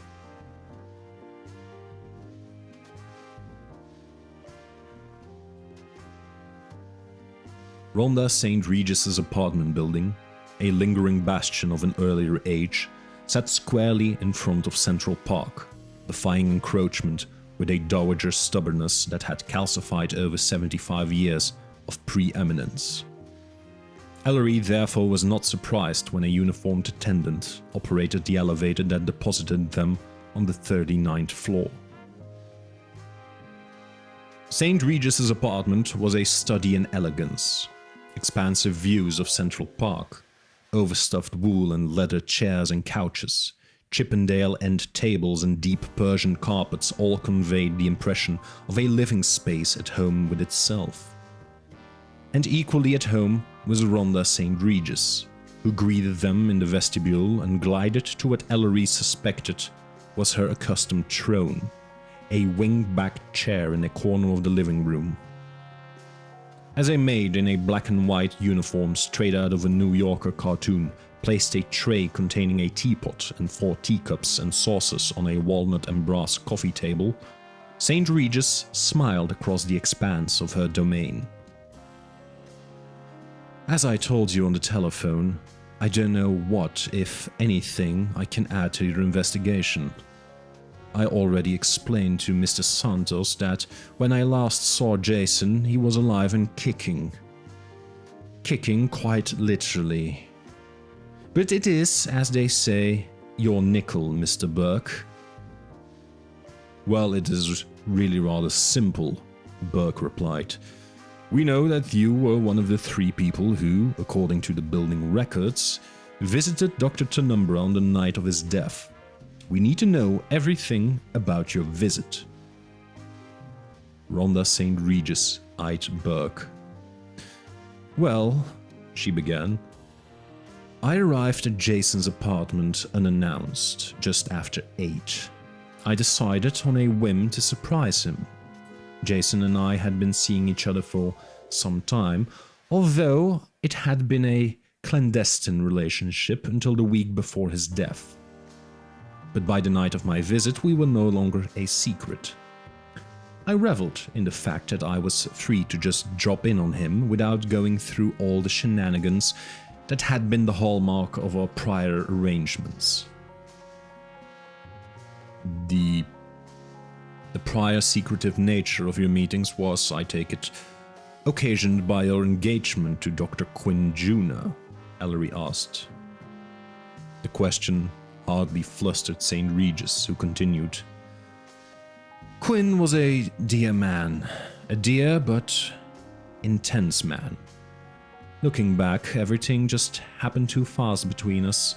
Rhonda St. Regis's apartment building, a lingering bastion of an earlier age, sat squarely in front of Central Park, defying encroachment with a dowager stubbornness that had calcified over 75 years of preeminence. Ellery therefore was not surprised when a uniformed attendant operated the elevator that deposited them on the 39th floor. St. Regis's apartment was a study in elegance. Expansive views of Central Park, overstuffed wool and leather chairs and couches, Chippendale end tables and deep Persian carpets all conveyed the impression of a living space at home with itself. And equally at home was Rhonda St. Regis, who greeted them in the vestibule and glided to what Ellery suspected was her accustomed throne, a wing-backed chair in a corner of the living room. As a maid in a black and white uniform straight out of a New Yorker cartoon placed a tray containing a teapot and 4 teacups and saucers on a walnut and brass coffee table, St. Regis smiled across the expanse of her domain. As I told you on the telephone, I don't know what, if anything, I can add to your investigation. I already explained to Mr. Santos that when I last saw Jason, he was alive and kicking. Kicking quite literally. But it is, as they say, your nickel, Mr. Burke. Well, it is really rather simple, Burke replied. We know that you were one of the 3 people who, according to the building records, visited Dr. Tenumbra on the night of his death. We need to know everything about your visit. Rhonda St. Regis eyed Burke. Well, she began, I arrived at Jason's apartment unannounced, just after 8. I decided on a whim to surprise him. Jason and I had been seeing each other for some time, although it had been a clandestine relationship until the week before his death. But by the night of my visit, we were no longer a secret. I reveled in the fact that I was free to just drop in on him without going through all the shenanigans that had been the hallmark of our prior arrangements. The prior secretive nature of your meetings was, I take it, occasioned by your engagement to Dr. Quinn Jr., Ellery asked. The question hardly flustered St. Regis, who continued. Quinn was a dear man, a dear but intense man. Looking back, everything just happened too fast between us.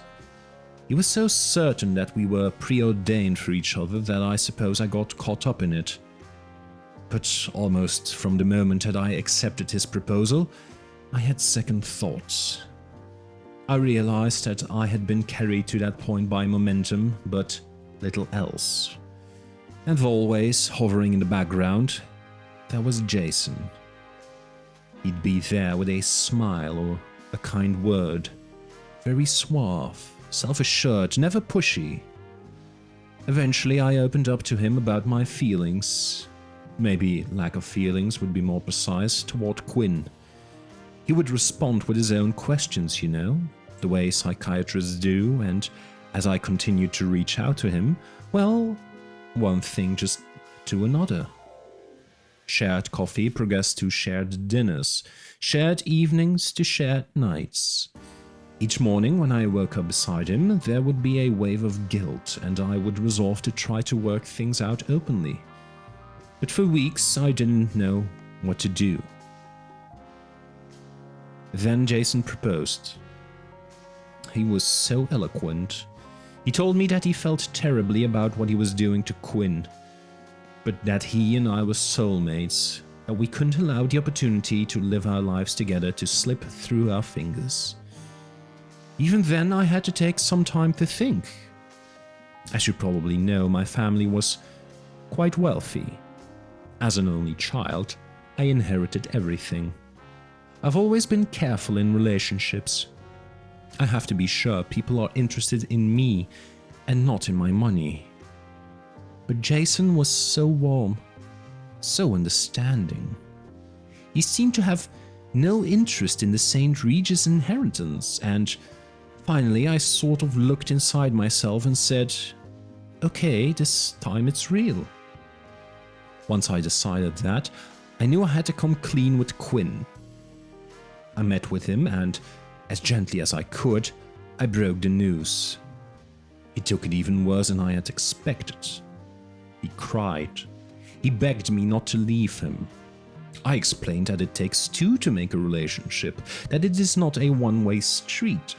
He was so certain that we were preordained for each other that I suppose I got caught up in it. But almost from the moment that I accepted his proposal, I had second thoughts. I realized that I had been carried to that point by momentum, but little else. And always, hovering in the background, there was Jason. He'd be there with a smile or a kind word, very suave, self-assured, never pushy. Eventually, I opened up to him about my feelings. Maybe lack of feelings would be more precise, toward Quinn. He would respond with his own questions, you know, the way psychiatrists do, and as I continued to reach out to him, well, one thing just to another. Shared coffee progressed to shared dinners, shared evenings to shared nights. Each morning when I woke up beside him, there would be a wave of guilt, and I would resolve to try to work things out openly. But for weeks, I didn't know what to do. Then Jason proposed. He was so eloquent. He told me that he felt terribly about what he was doing to Quinn, but that he and I were soulmates, that we couldn't allow the opportunity to live our lives together to slip through our fingers. Even then, I had to take some time to think. As you probably know, my family was quite wealthy. As an only child, I inherited everything. I've always been careful in relationships. I have to be sure people are interested in me and not in my money. But Jason was so warm, so understanding. He seemed to have no interest in the St. Regis inheritance, and finally I sort of looked inside myself and said, okay, this time it's real. Once I decided that, I knew I had to come clean with Quinn. I met with him and, as gently as I could, I broke the news. He took it even worse than I had expected. He cried. He begged me not to leave him. I explained that it takes two to make a relationship, that it is not a one-way street.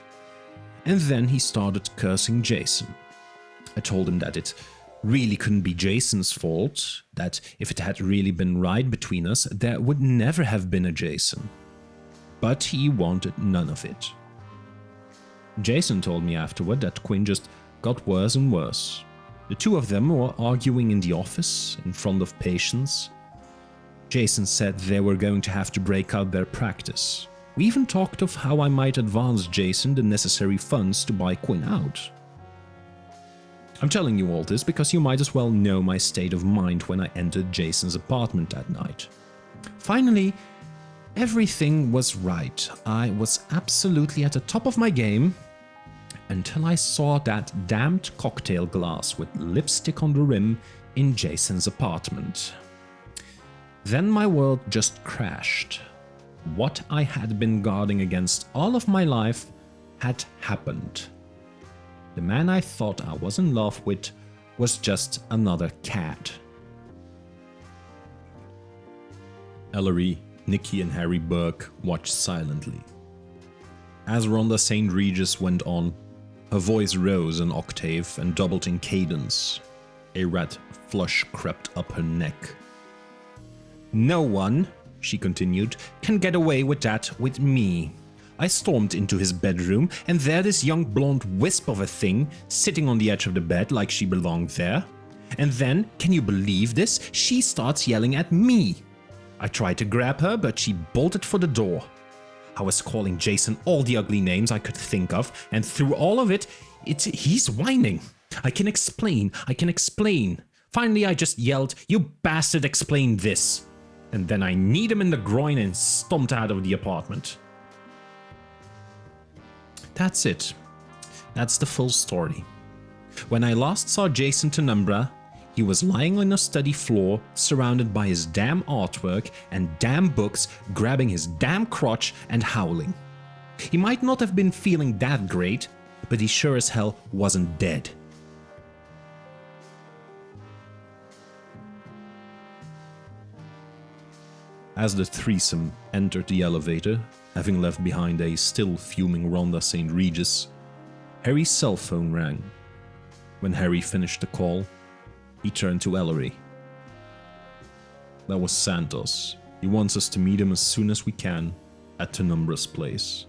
And then he started cursing Jason. I told him that it really couldn't be Jason's fault, that if it had really been right between us, there would never have been a Jason. But he wanted none of it. Jason told me afterward that Quinn just got worse and worse. The two of them were arguing in the office, in front of patients. Jason said they were going to have to break out their practice. We even talked of how I might advance Jason the necessary funds to buy Quinn out. I'm telling you all this because you might as well know my state of mind when I entered Jason's apartment that night. Finally, everything was right. I was absolutely at the top of my game until I saw that damned cocktail glass with lipstick on the rim in Jason's apartment. Then my world just crashed. What I had been guarding against all of my life had happened. The man I thought I was in love with was just another cat. Ellery, Nikki and Harry Burke watched silently. As Rhonda St. Regis went on, her voice rose an octave and doubled in cadence. A red flush crept up her neck. "No one," she continued, "can get away with that with me. I stormed into his bedroom, and there this young blonde wisp of a thing sitting on the edge of the bed like she belonged there. And then, can you believe this? She starts yelling at me. I tried to grab her, but she bolted for the door. I was calling Jason all the ugly names I could think of, and through all of it, he's whining. I can explain. Finally, I just yelled, 'You bastard, explain this!' And then I kneed him in the groin and stomped out of the apartment." That's it. That's the full story. When I last saw Jason Tenumbra, he was lying on a study floor, surrounded by his damn artwork and damn books, grabbing his damn crotch and howling. He might not have been feeling that great, but he sure as hell wasn't dead. As the threesome entered the elevator, having left behind a still fuming Rhonda St. Regis, Harry's cell phone rang. When Harry finished the call, he turned to Ellery. That was Santos. He wants us to meet him as soon as we can at Tenumbra's place.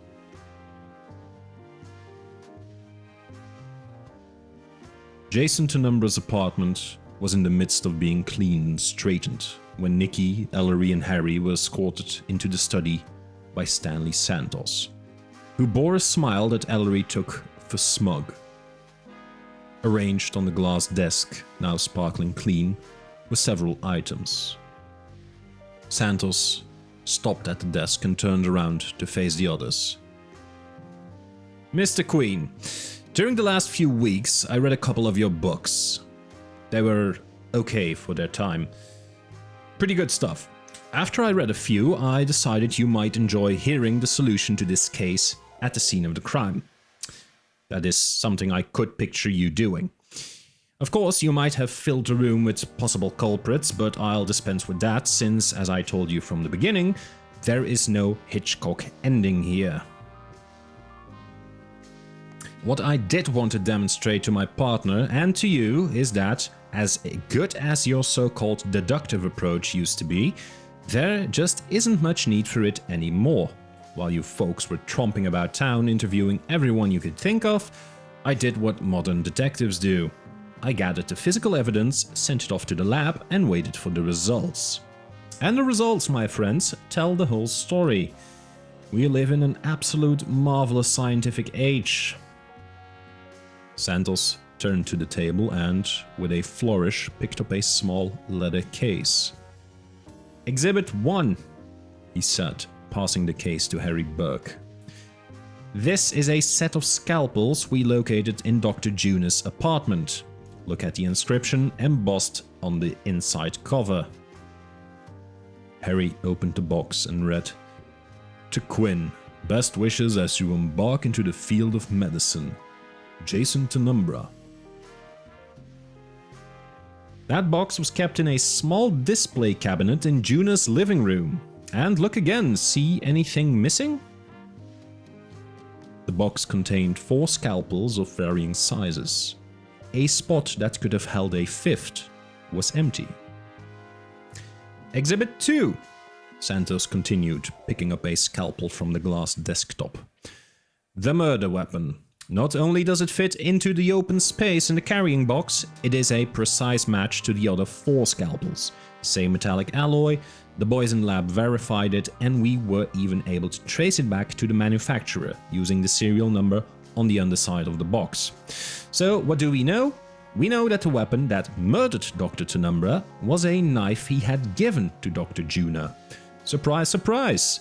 Jason Tenumbra's apartment was in the midst of being cleaned and straightened when Nikki, Ellery and Harry were escorted into the study by Stanley Santos, who bore a smile that Ellery took for smug. Arranged on the glass desk, now sparkling clean, were several items. Santos stopped at the desk and turned around to face the others. Mr. Queen, during the last few weeks I read a couple of your books. They were okay for their time. Pretty good stuff. After I read a few, I decided you might enjoy hearing the solution to this case at the scene of the crime. That is something I could picture you doing. Of course, you might have filled the room with possible culprits, but I'll dispense with that since, as I told you from the beginning, there is no Hitchcock ending here. What I did want to demonstrate to my partner and to you is that, as good as your so-called deductive approach used to be, there just isn't much need for it anymore. While you folks were tromping about town interviewing everyone you could think of, I did what modern detectives do. I gathered the physical evidence, sent it off to the lab, and waited for the results. And the results, my friends, tell the whole story. We live in an absolute marvelous scientific age. Santos turned to the table and, with a flourish, picked up a small leather case. Exhibit 1, he said, passing the case to Harry Burke. This is a set of scalpels we located in Dr. Juna's apartment. Look at the inscription embossed on the inside cover. Harry opened the box and read, "To Quinn, best wishes as you embark into the field of medicine. Jason Tenumbra." That box was kept in a small display cabinet in Juna's living room. And look again, see anything missing? The box contained 4 scalpels of varying sizes. A spot that could have held a 5th was empty. Exhibit 2, Santos continued, picking up a scalpel from the glass desktop. The murder weapon. Not only does it fit into the open space in the carrying box, it is a precise match to the other 4 scalpels. Same metallic alloy, the boys in lab verified it, and we were even able to trace it back to the manufacturer using the serial number on the underside of the box. So what do we know? We know that the weapon that murdered Dr. Tenumbra was a knife he had given to Dr. Juna. Surprise, surprise!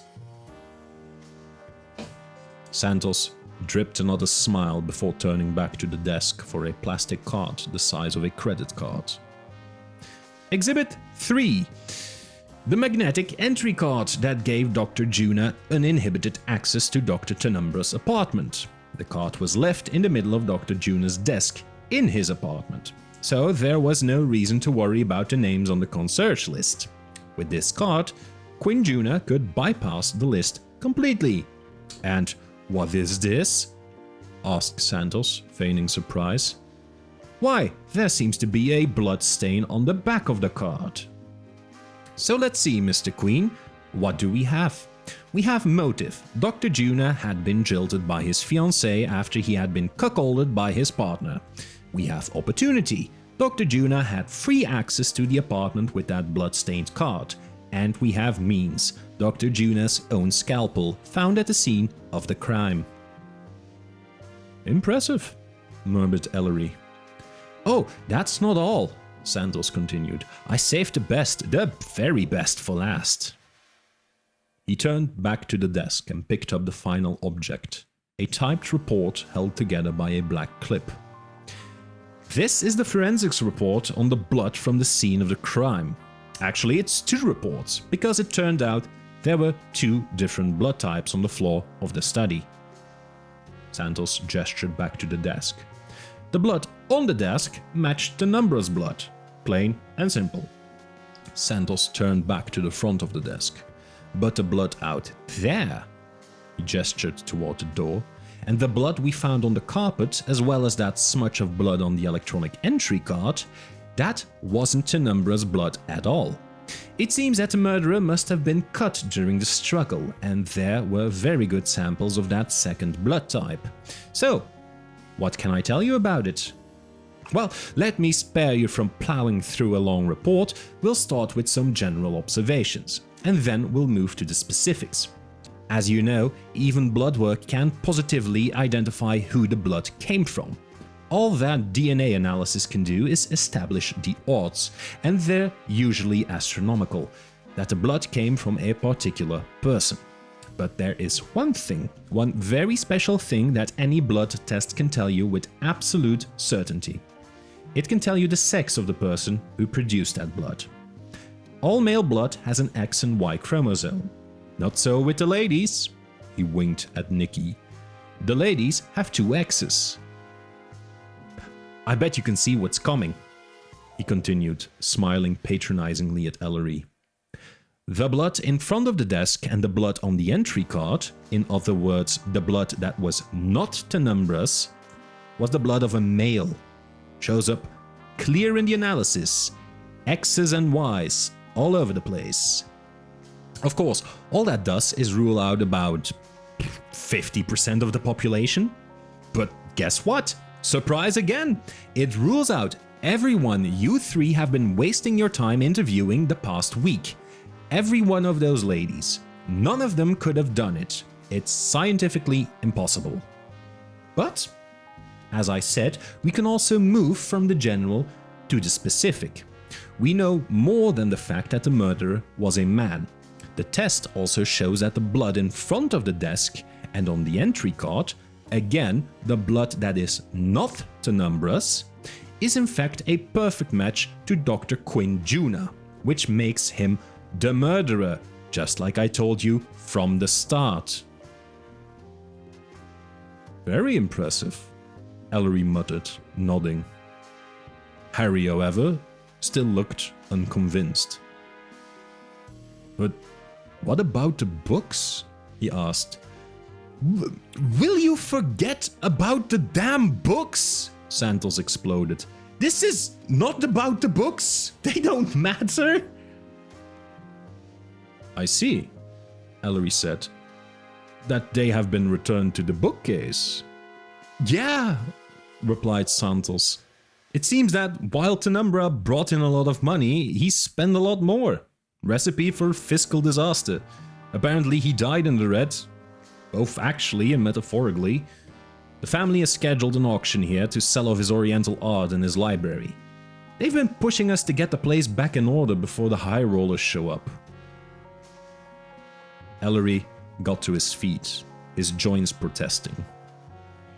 Santos dripped another smile before turning back to the desk for a plastic card the size of a credit card. Exhibit 3. The magnetic entry card that gave Dr. Juna uninhibited access to Dr. Tenumbra's apartment. The card was left in the middle of Dr. Juna's desk in his apartment, so there was no reason to worry about the names on the concierge list. With this card, Quinn Juna could bypass the list completely. And what is this? Asked Santos, feigning surprise. Why, there seems to be a blood stain on the back of the card. So let's see, Mr. Queen, what do we have? We have motive. Dr. Juna had been jilted by his fiancée after he had been cuckolded by his partner. We have opportunity. Dr. Juna had free access to the apartment with that blood-stained card. And we have means. Dr. Juna's own scalpel found at the scene of the crime. Impressive, murmured Ellery. Oh, that's not all, Santos continued. I saved the very best for last. He turned back to the desk and picked up the final object, a typed report held together by a black clip. This is the forensics report on the blood from the scene of the crime. Actually, it's 2 reports, because it turned out there were 2 different blood types on the floor of the study. Santos gestured back to the desk. The blood on the desk matched the Numbra's blood. Plain and simple. Santos turned back to the front of the desk. But the blood out there, he gestured toward the door, and the blood we found on the carpet, as well as that smudge of blood on the electronic entry card, that wasn't Tenumbra's blood at all. It seems that the murderer must have been cut during the struggle, and there were very good samples of that second blood type. So, what can I tell you about it? Well, let me spare you from plowing through a long report. We'll start with some general observations, and then we'll move to the specifics. As you know, even blood work can positively identify who the blood came from. All that DNA analysis can do is establish the odds, and they're usually astronomical, that the blood came from a particular person. But there is one very special thing that any blood test can tell you with absolute certainty. It can tell you the sex of the person who produced that blood. All male blood has an X and Y chromosome. Not so with the ladies. He winked at Nikki. The ladies have 2 X's. I bet you can see what's coming, he continued, smiling patronizingly at Ellery. The blood in front of the desk and the blood on the entry card, in other words, the blood that was not Tenumbra's, was the blood of a male. Shows up clear in the analysis. X's and Y's all over the place. Of course, all that does is rule out about 50% of the population. But guess what? Surprise again! It rules out everyone you 3 have been wasting your time interviewing the past week. Every one of those ladies. None of them could have done it. It's scientifically impossible. But, as I said, we can also move from the general to the specific. We know more than the fact that the murderer was a man. The test also shows that the blood in front of the desk and on the entry card, again, the blood that is not Tenumbra's, is in fact a perfect match to Dr. Quinn Juna, which makes him the murderer, just like I told you from the start. Very impressive, Ellery muttered, nodding. Harry, however, still looked unconvinced. But what about the books? He asked. Will you forget about the damn books? Santos exploded. This is not about the books. They don't matter. I see, Ellery said. That they have been returned to the bookcase. Yeah, replied Santos. It seems that while Tenumbra brought in a lot of money, he spent a lot more. Recipe for fiscal disaster. Apparently he died in the red, both actually and metaphorically. The family has scheduled an auction here to sell off his oriental art and his library. They've been pushing us to get the place back in order before the high rollers show up. Ellery got to his feet, his joints protesting.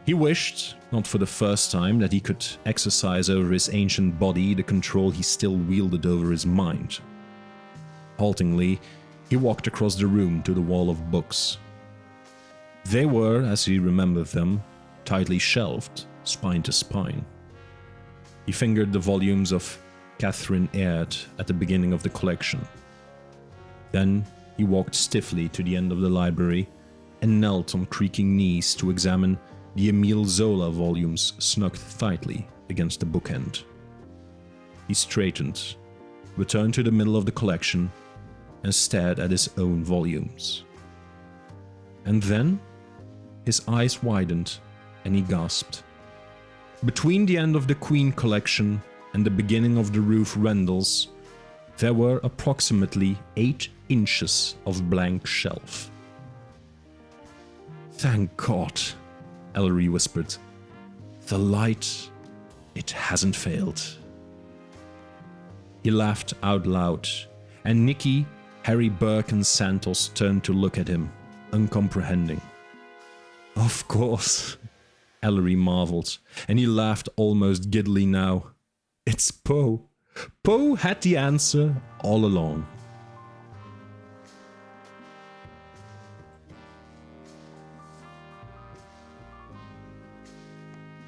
He wished, not for the first time, that he could exercise over his ancient body the control he still wielded over his mind. Haltingly, he walked across the room to the wall of books. They were, as he remembered them, tightly shelved, spine to spine. He fingered the volumes of Catherine Aird at the beginning of the collection. Then he walked stiffly to the end of the library and knelt on creaking knees to examine the Emile Zola volumes snugged tightly against the bookend. He straightened, returned to the middle of the collection, and stared at his own volumes. And then his eyes widened and he gasped. Between the end of the Queen collection and the beginning of the Ruth Rendels, there were approximately 8 inches of blank shelf. Thank God, Ellery whispered. The light, it hasn't failed. He laughed out loud, and Nikki, Harry, Burke, and Santos turned to look at him, uncomprehending. Of course, Ellery marveled, and he laughed almost giddily now. It's Poe. Poe had the answer all along.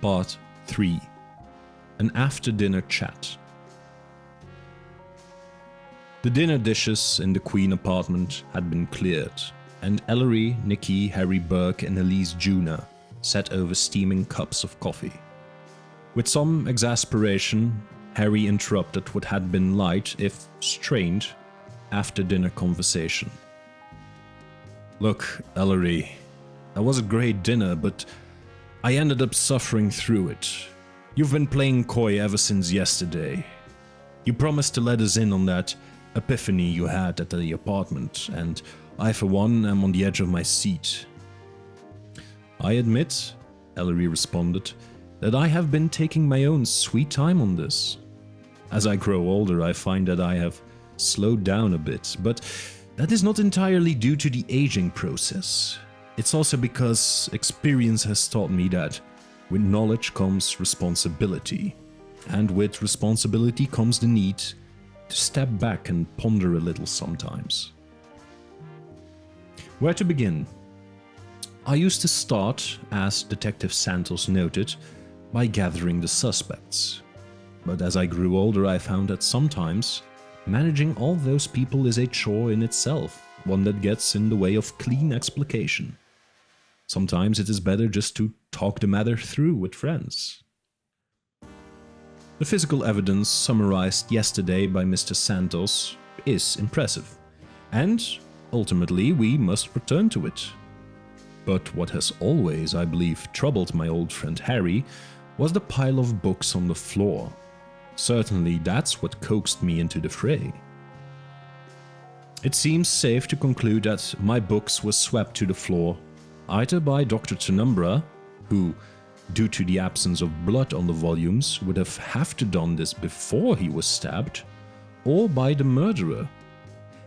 Part 3. An after-dinner chat. The dinner dishes in the Queen apartment had been cleared, and Ellery, Nikki, Harry Burke and Elise Juna sat over steaming cups of coffee. With some exasperation, Harry interrupted what had been light, if strained, after-dinner conversation. "Look, Ellery, that was a great dinner, but I ended up suffering through it. You've been playing coy ever since yesterday. You promised to let us in on that epiphany you had at the apartment, and I for one am on the edge of my seat." "I admit," Ellery responded, "that I have been taking my own sweet time on this. As I grow older, I find that I have slowed down a bit, but that is not entirely due to the aging process. It's also because experience has taught me that with knowledge comes responsibility, and with responsibility comes the need to step back and ponder a little sometimes." Where to begin? I used to start, as Detective Santos noted, by gathering the suspects. But as I grew older, I found that sometimes managing all those people is a chore in itself, one that gets in the way of clean explication. Sometimes it is better just to talk the matter through with friends. The physical evidence summarized yesterday by Mr. Santos is impressive, and ultimately we must return to it. But what has always, I believe, troubled my old friend Harry was the pile of books on the floor. Certainly that's what coaxed me into the fray. It seems safe to conclude that my books were swept to the floor either by Dr. Tenumbra, who, due to the absence of blood on the volumes, would have to done this before he was stabbed, or by the murderer.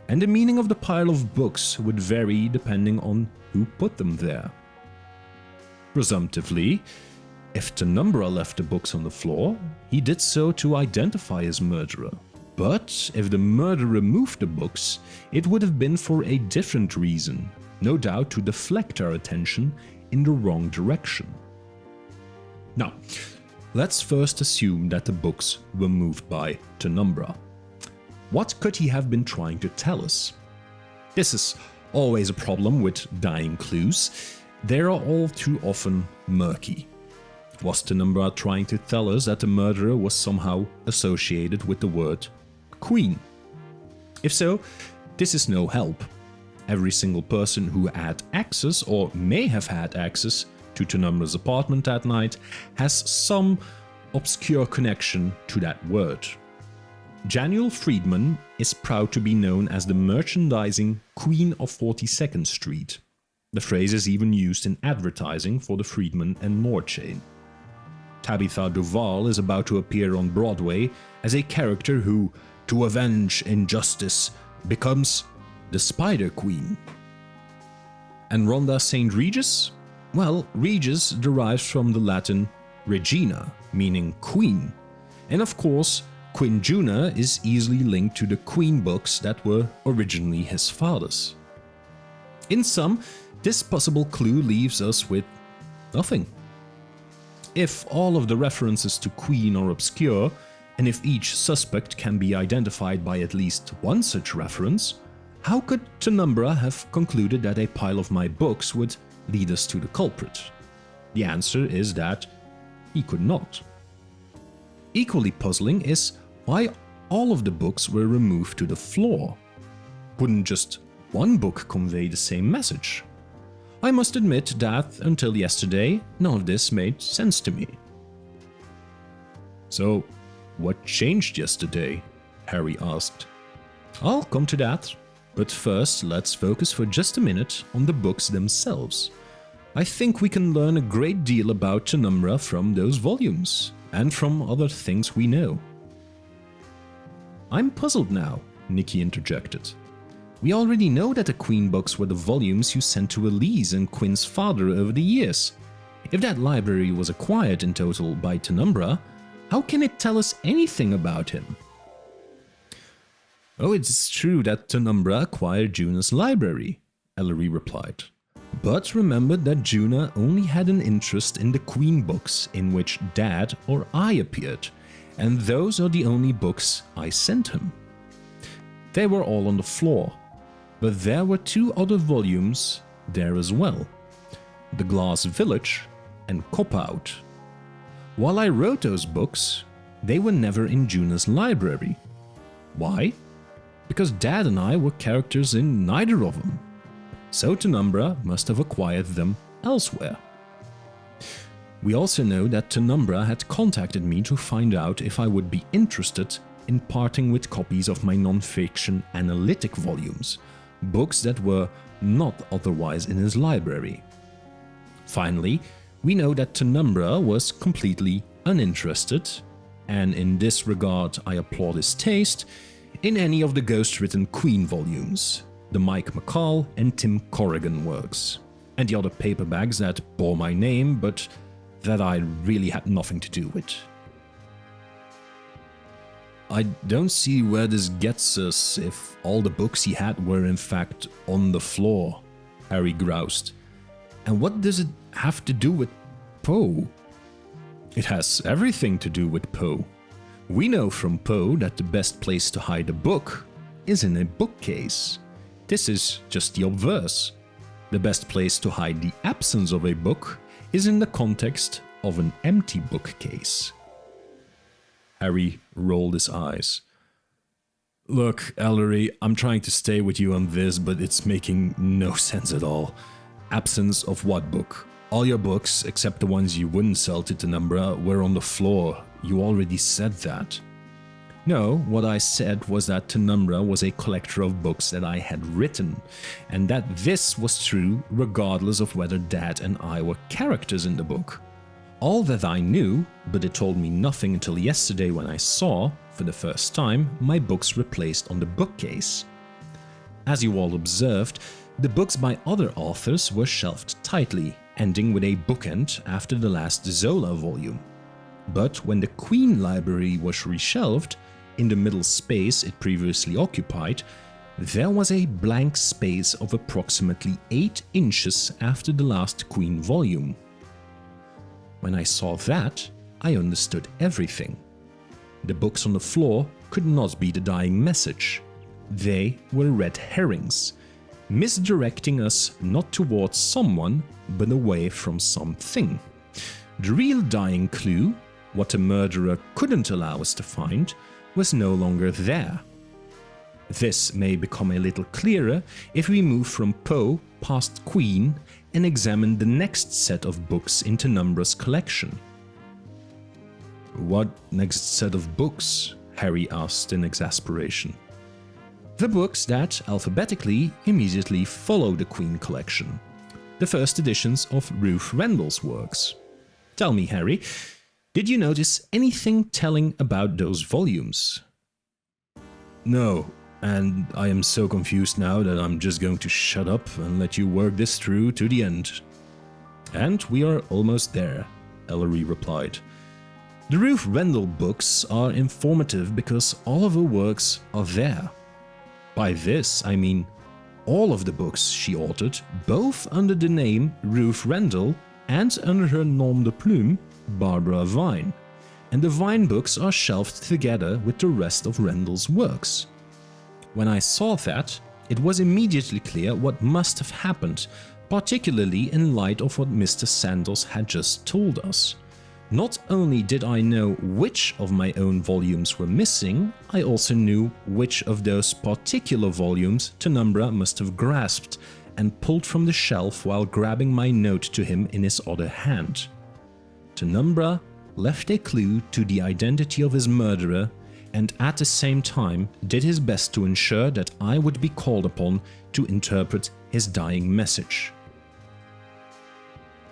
And the meaning of the pile of books would vary depending on who put them there. Presumptively, if Tenumbra left the books on the floor, he did so to identify his murderer. But if the murderer moved the books, it would have been for a different reason, no doubt to deflect our attention in the wrong direction. Now, let's first assume that the books were moved by Tenumbra. What could he have been trying to tell us? This is always a problem with dying clues. They are all too often murky. Was Tenumbra trying to tell us that the murderer was somehow associated with the word Queen? If so, this is no help. Every single person who had access, or may have had access, to Tenumbra's apartment that night has some obscure connection to that word. Januel Friedman is proud to be known as the merchandising Queen of 42nd Street. The phrase is even used in advertising for the Friedman and Moore chain. Tabitha Duval is about to appear on Broadway as a character who, to avenge injustice, becomes the Spider Queen. And Rhonda St. Regis? Well, Regis derives from the Latin Regina, meaning queen. And of course, Quinjuna is easily linked to the Queen books that were originally his father's. In sum, this possible clue leaves us with nothing. If all of the references to Queen are obscure, and if each suspect can be identified by at least one such reference, how could Tenumbra have concluded that a pile of my books would lead us to the culprit? The answer is that he could not. Equally puzzling is why all of the books were removed to the floor. Wouldn't just one book convey the same message? I must admit that, until yesterday, none of this made sense to me. "So, what changed yesterday?" Harry asked. "I'll come to that, but first let's focus for just a minute on the books themselves. I think we can learn a great deal about Tenumbra from those volumes, and from other things we know." "I'm puzzled now," Nikki interjected. "We already know that the Queen books were the volumes you sent to Elise and Quinn's father over the years. If that library was acquired in total by Tenumbra, how can it tell us anything about him?" "Oh, it's true that Tenumbra acquired Juna's library," Ellery replied. but remembered that Juna only had an interest in the Queen books in which Dad or I appeared, and those are the only books I sent him. They were all on the floor, but there were 2 other volumes there as well, The Glass Village and Cop Out. While I wrote those books, they were never in Juna's library. Why? Because Dad and I were characters in neither of them. So Penumbra must have acquired them elsewhere. We also know that Penumbra had contacted me to find out if I would be interested in parting with copies of my non-fiction analytic volumes, books that were not otherwise in his library. Finally, we know that Penumbra was completely uninterested, and in this regard I applaud his taste, in any of the ghost-written Queen volumes, the Mike McCall and Tim Corrigan works, and the other paperbacks that bore my name but that I really had nothing to do with. I don't see where this gets us if all the books he had were in fact on the floor, Harry groused. And what does it have to do with Poe? It has everything to do with Poe. We know from Poe that the best place to hide a book is in a bookcase. This is just the obverse. The best place to hide the absence of a book is in the context of an empty bookcase. Harry rolled his eyes. Look, Ellery, I'm trying to stay with you on this, but it's making no sense at all. Absence of what book? All your books, except the ones you wouldn't sell to Penumbra, were on the floor. You already said that. No, what I said was that Penumbra was a collector of books that I had written, and that this was true regardless of whether Dad and I were characters in the book. All that I knew, but it told me nothing until yesterday when I saw, for the first time, my books replaced on the bookcase. As you all observed, the books by other authors were shelved tightly, ending with a bookend after the last Zola volume. But when the Queen library was reshelved, in the middle space it previously occupied, there was a blank space of approximately 8 inches after the last Queen volume. When I saw that, I understood everything. The books on the floor could not be the dying message. They were red herrings, misdirecting us not towards someone, but away from something. The real dying clue, what the murderer couldn't allow us to find, was no longer there. This may become a little clearer if we move from Poe past Queen and examine the next set of books in Penumbra's collection. What next set of books? Harry asked in exasperation. The books that, alphabetically, immediately follow the Queen collection. The first editions of Ruth Rendell's works. Tell me, Harry, did you notice anything telling about those volumes? No, and I am so confused now that I'm just going to shut up and let you work this through to the end. And we are almost there, Ellery replied. The Ruth Rendell books are informative because all of her works are there. By this, I mean all of the books she authored, both under the name Ruth Rendell and under her nom de plume, Barbara Vine, and the Vine books are shelved together with the rest of Rendell's works. When I saw that, it was immediately clear what must have happened, particularly in light of what Mr. Sandals had just told us. Not only did I know which of my own volumes were missing, I also knew which of those particular volumes Penumbra must have grasped and pulled from the shelf while grabbing my note to him in his other hand. Penumbra left a clue to the identity of his murderer and at the same time did his best to ensure that I would be called upon to interpret his dying message.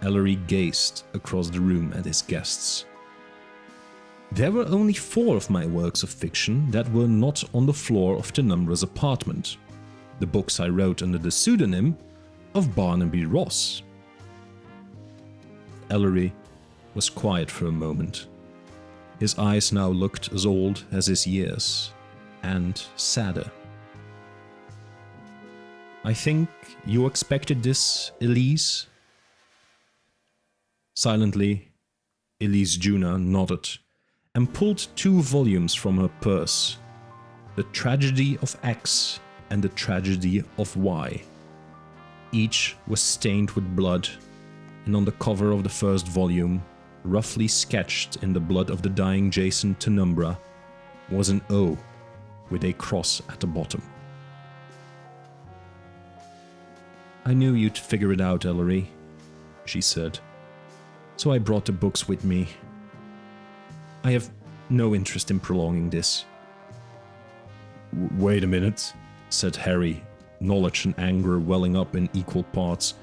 Ellery gazed across the room at his guests. There were only 4 of my works of fiction that were not on the floor of Penumbra's apartment. The books I wrote under the pseudonym of Barnaby Ross. Ellery was quiet for a moment. His eyes now looked as old as his years, and sadder. I think you expected this, Elise? Silently, Elise Juna nodded and pulled 2 volumes from her purse, The Tragedy of X and The Tragedy of Y. Each was stained with blood, and on the cover of the first volume, roughly sketched in the blood of the dying Jason Tenumbra, was an O with a cross at the bottom. I knew you'd figure it out, Ellery, she said, so I brought the books with me. I have no interest in prolonging this. Wait a minute, said Harry, knowledge and anger welling up in equal parts.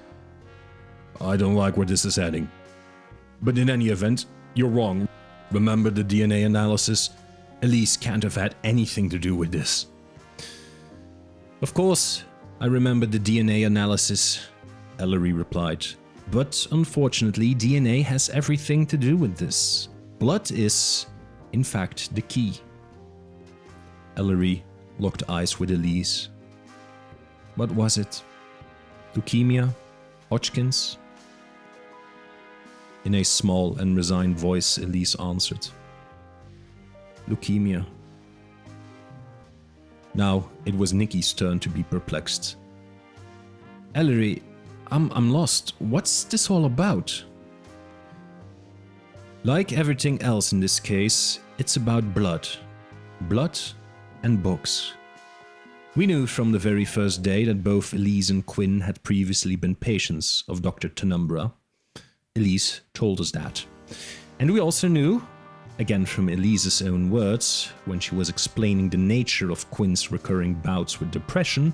I don't like where this is heading. But in any event, you're wrong. Remember the DNA analysis? Elise can't have had anything to do with this. Of course, I remember the DNA analysis, Ellery replied. But unfortunately, DNA has everything to do with this. Blood is, in fact, the key. Ellery locked eyes with Elise. What was it? Leukemia? Hodgkin's? In a small and resigned voice, Elise answered. Leukemia. Now it was Nicky's turn to be perplexed. Ellery, I'm lost. What's this all about? Like everything else in this case, it's about blood. Blood and books. We knew from the very first day that both Elise and Quinn had previously been patients of Dr. Tenumbra. Elise told us that. And we also knew, again from Elise's own words, when she was explaining the nature of Quinn's recurring bouts with depression,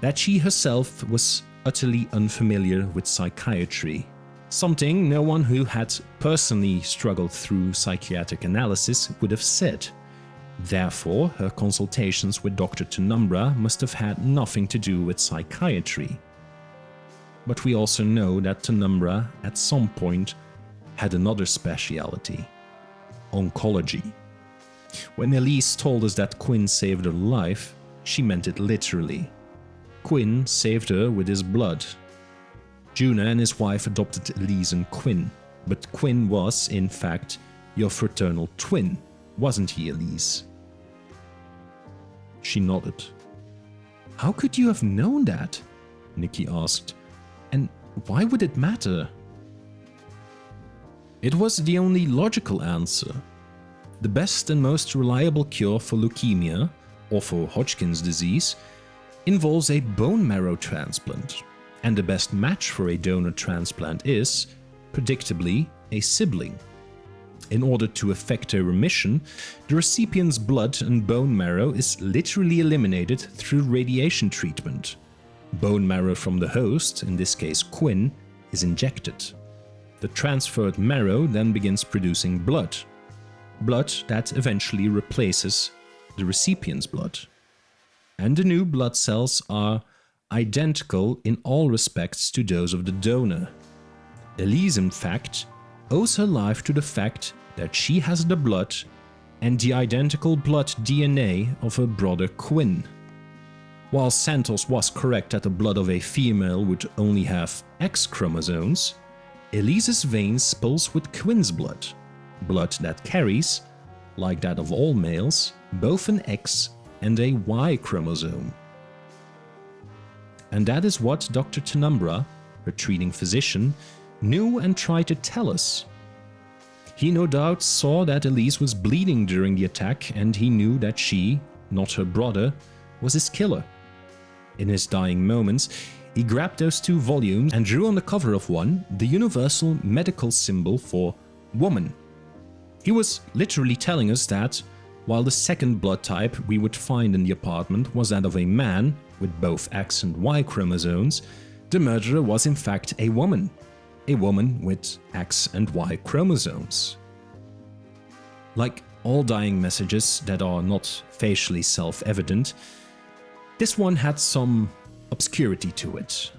that she herself was utterly unfamiliar with psychiatry. Something no one who had personally struggled through psychiatric analysis would have said. Therefore, her consultations with Dr. Tenumbra must have had nothing to do with psychiatry. But we also know that Tenumbra, at some point, had another speciality: oncology. When Elise told us that Quinn saved her life, she meant it literally. Quinn saved her with his blood. Juna and his wife adopted Elise and Quinn, but Quinn was, in fact, your fraternal twin, wasn't he, Elise? She nodded. How could you have known that? Nicky asked. And why would it matter? It was the only logical answer. The best and most reliable cure for leukemia, or for Hodgkin's disease, involves a bone marrow transplant, and the best match for a donor transplant is, predictably, a sibling. In order to effect a remission, the recipient's blood and bone marrow is literally eliminated through radiation treatment. Bone marrow from the host, in this case Quinn, is injected. The transferred marrow then begins producing blood. Blood that eventually replaces the recipient's blood. And the new blood cells are identical in all respects to those of the donor. Elise, in fact, owes her life to the fact that she has the blood and the identical blood DNA of her brother Quinn. While Santos was correct that the blood of a female would only have X chromosomes, Elise's veins pulse with Quinn's blood, blood that carries, like that of all males, both an X and a Y chromosome. And that is what Dr. Tenumbra, her treating physician, knew and tried to tell us. He no doubt saw that Elise was bleeding during the attack, and he knew that she, not her brother, was his killer. In his dying moments, he grabbed those 2 volumes and drew on the cover of one the universal medical symbol for woman. He was literally telling us that, while the second blood type we would find in the apartment was that of a man with both X and Y chromosomes, the murderer was in fact a woman with X and Y chromosomes. Like all dying messages that are not facially self-evident, this one had some obscurity to it.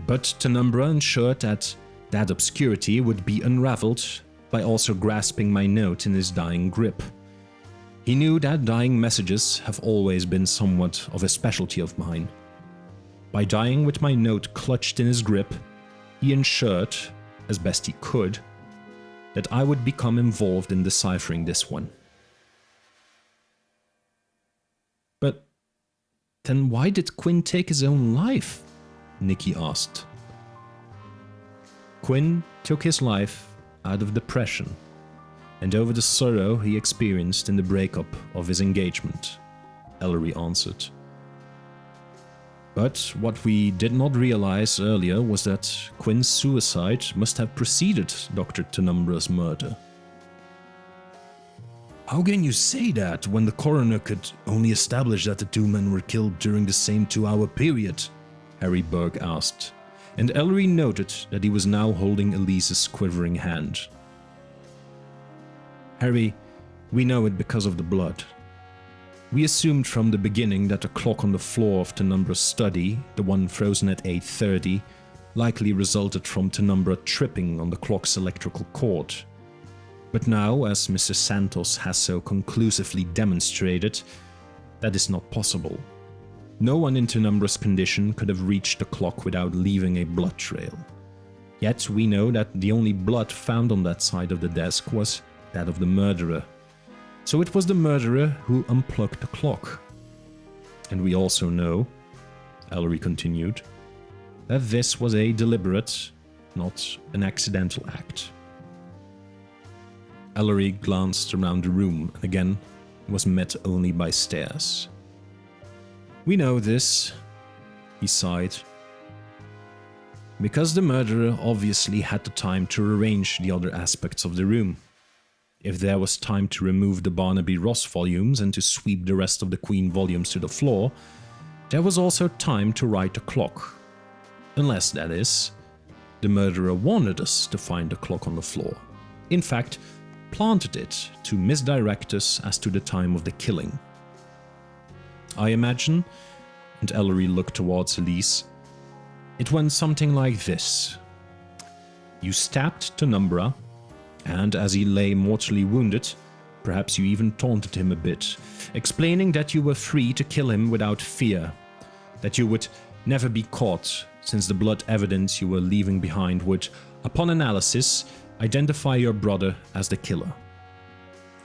But Tenumbra ensured that that obscurity would be unraveled by also grasping my note in his dying grip. He knew that dying messages have always been somewhat of a specialty of mine. By dying with my note clutched in his grip, he ensured, as best he could, that I would become involved in deciphering this one. But then why did Quinn take his own life? Nikki asked. Quinn took his life out of depression and over the sorrow he experienced in the breakup of his engagement, Ellery answered. But what we did not realize earlier was that Quinn's suicide must have preceded Dr. Tenumbra's murder. How can you say that when the coroner could only establish that the two men were killed during the same 2-hour period? Harry Berg asked, and Ellery noted that he was now holding Elise's quivering hand. Harry, we know it because of the blood. We assumed from the beginning that the clock on the floor of Tenumbra's study, the one frozen at 8:30, likely resulted from Tenumbra tripping on the clock's electrical cord. But now, as Mr. Santos has so conclusively demonstrated, that is not possible. No one in Tenumbra's condition could have reached the clock without leaving a blood trail. Yet we know that the only blood found on that side of the desk was that of the murderer. So it was the murderer who unplugged the clock. And we also know, Ellery continued, that this was a deliberate, not an accidental act. Ellery glanced around the room and again was met only by stares. We know this, he sighed, because the murderer obviously had the time to arrange the other aspects of the room. If there was time to remove the Barnaby Ross volumes and to sweep the rest of the Queen volumes to the floor, there was also time to write the clock. Unless, that is, the murderer wanted us to find the clock on the floor. In fact, planted it to misdirect us as to the time of the killing. I imagine, and Ellery looked towards Elise, it went something like this. You stabbed Tenumbra, and as he lay mortally wounded, perhaps you even taunted him a bit, explaining that you were free to kill him without fear, that you would never be caught, since the blood evidence you were leaving behind would, upon analysis, identify your brother as the killer.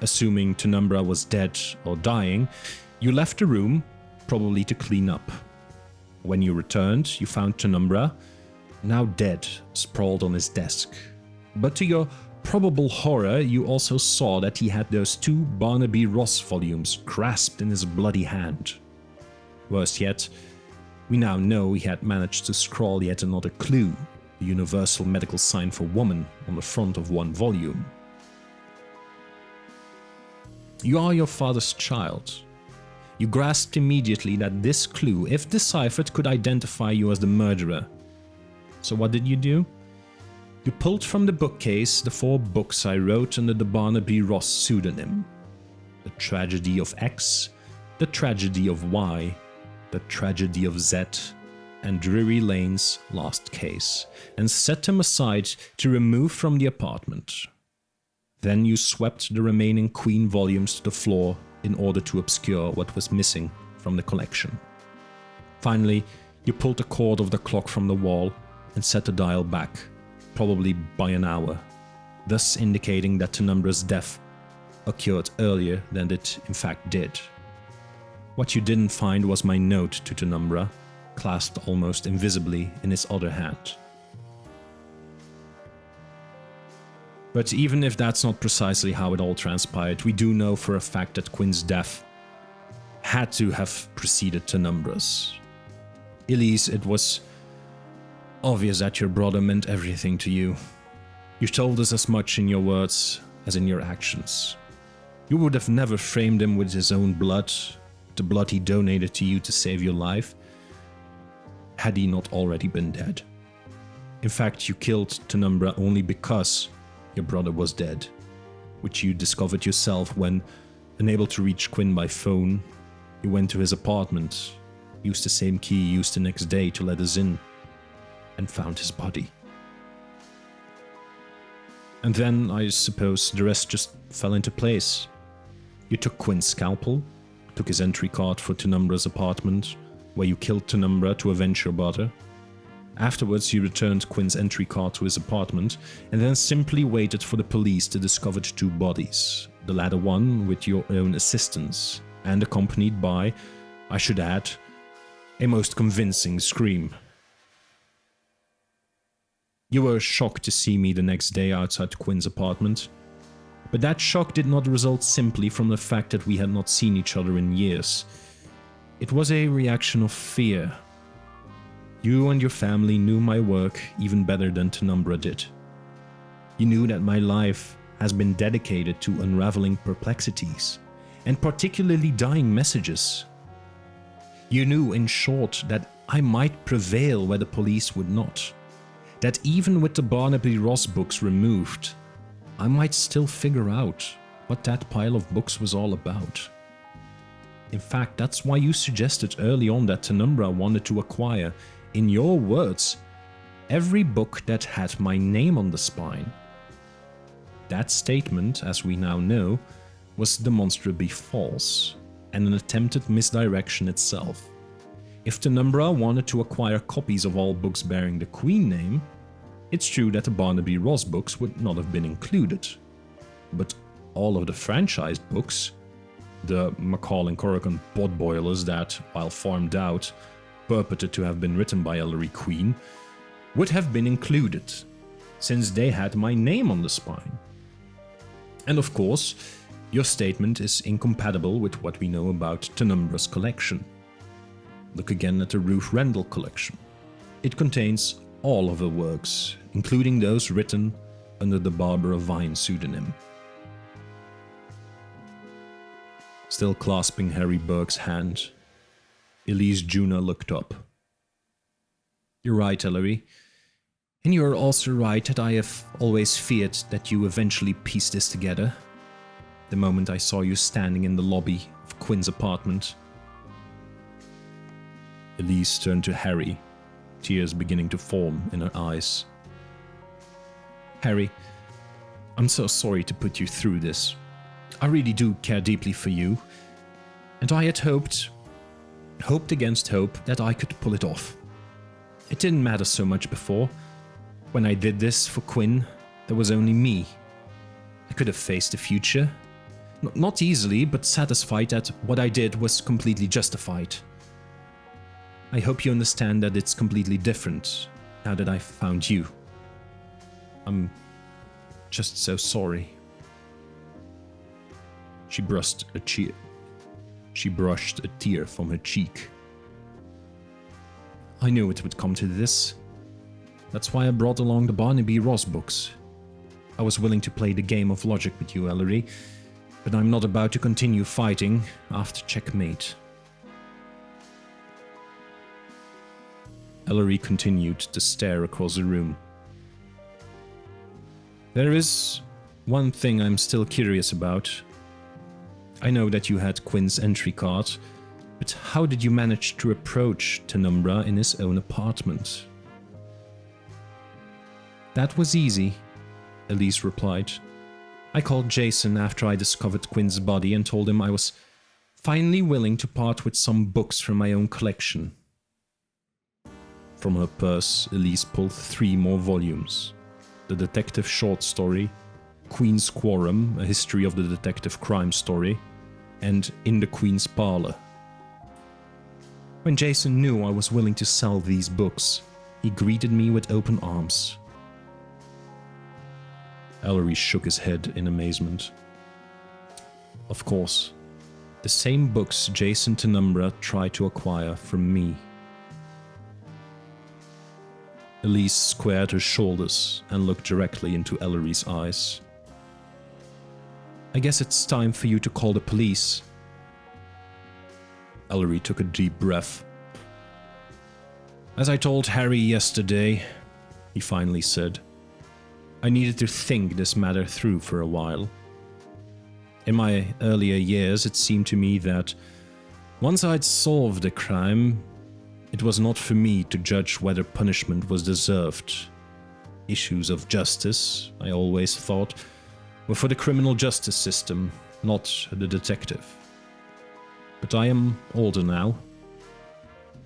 Assuming Tenumbra was dead or dying, you left the room, probably to clean up. When you returned, you found Tenumbra, now dead, sprawled on his desk. But to your probable horror, you also saw that he had those 2 Barnaby Ross volumes grasped in his bloody hand. Worse yet, we now know he had managed to scrawl yet another clue, the universal medical sign for woman, on the front of one volume. You are your father's child. You grasped immediately that this clue, if deciphered, could identify you as the murderer. So what did you do? You pulled from the bookcase the 4 books I wrote under the Barnaby Ross pseudonym. The Tragedy of X, The Tragedy of Y, The Tragedy of Z, and Drury Lane's Last Case, and set them aside to remove from the apartment. Then you swept the remaining Queen volumes to the floor in order to obscure what was missing from the collection. Finally, you pulled the cord of the clock from the wall and set the dial back, probably by an hour, thus indicating that Tenumbra's death occurred earlier than it in fact did. What you didn't find was my note to Tenumbra, clasped almost invisibly in his other hand. But even if that's not precisely how it all transpired, we do know for a fact that Quinn's death had to have preceded Tenumbra's. Elise, it was obvious that your brother meant everything to you. You told us as much in your words as in your actions. You would have never framed him with his own blood, the blood he donated to you to save your life, had he not already been dead. In fact, you killed Tenumbra only because your brother was dead, which you discovered yourself when, unable to reach Quinn by phone, you went to his apartment, used the same key used the next day to let us in, and found his body. And then, I suppose, the rest just fell into place. You took Quinn's scalpel, took his entry card for Tenumbra's apartment, where you killed Penumbra to avenge your brother. Afterwards, you returned Quinn's entry card to his apartment, and then simply waited for the police to discover 2 bodies, the latter one with your own assistance, and accompanied by, I should add, a most convincing scream. You were shocked to see me the next day outside Quinn's apartment, but that shock did not result simply from the fact that we had not seen each other in years. It was a reaction of fear. You and your family knew my work even better than Penumbra did. You knew that my life has been dedicated to unraveling perplexities, and particularly dying messages. You knew, in short, that I might prevail where the police would not. That even with the Barnaby Ross books removed, I might still figure out what that pile of books was all about. In fact, that's why you suggested early on that Penumbra wanted to acquire, in your words, every book that had my name on the spine. That statement, as we now know, was demonstrably false, and an attempted misdirection itself. If Penumbra wanted to acquire copies of all books bearing the Queen name, it's true that the Barnaby Ross books would not have been included. But all of the franchised books, the McCall and Corrigan potboilers that, while farmed out, purported to have been written by Ellery Queen, would have been included, since they had my name on the spine. And of course, your statement is incompatible with what we know about Penumbra's collection. Look again at the Ruth Rendell collection. It contains all of her works, including those written under the Barbara Vine pseudonym. Still clasping Harry Burke's hand, Elise Juna looked up. You're right, Ellery. And you're also right that I have always feared that you eventually piece this together. The moment I saw you standing in the lobby of Quinn's apartment. Elise turned to Harry, tears beginning to form in her eyes. Harry, I'm so sorry to put you through this. I really do care deeply for you, and I had hoped against hope, that I could pull it off. It didn't matter so much before. When I did this for Quinn, there was only me. I could have faced the future. Not easily, but satisfied that what I did was completely justified. I hope you understand that it's completely different now that I've found you. I'm just so sorry. She brushed a tear from her cheek. I knew it would come to this. That's why I brought along the Barnaby Ross books. I was willing to play the game of logic with you, Ellery, but I'm not about to continue fighting after checkmate. Ellery continued to stare across the room. There is one thing I'm still curious about. I know that you had Quinn's entry card, but how did you manage to approach Penumbra in his own apartment? That was easy, Elise replied. I called Jason after I discovered Quinn's body and told him I was finally willing to part with some books from my own collection. From her purse, Elise pulled 3 more volumes. The detective short story, Queen's Quorum, a history of the detective crime story, and In the Queen's Parlor. When Jason knew I was willing to sell these books, he greeted me with open arms. Ellery shook his head in amazement. Of course, the same books Jason Penumbra tried to acquire from me. Elise squared her shoulders and looked directly into Ellery's eyes. I guess it's time for you to call the police. Ellery took a deep breath. As I told Harry yesterday, he finally said, I needed to think this matter through for a while. In my earlier years, it seemed to me that once I'd solved a crime, it was not for me to judge whether punishment was deserved. Issues of justice, I always thought, were for the criminal justice system, not the detective. But I am older now.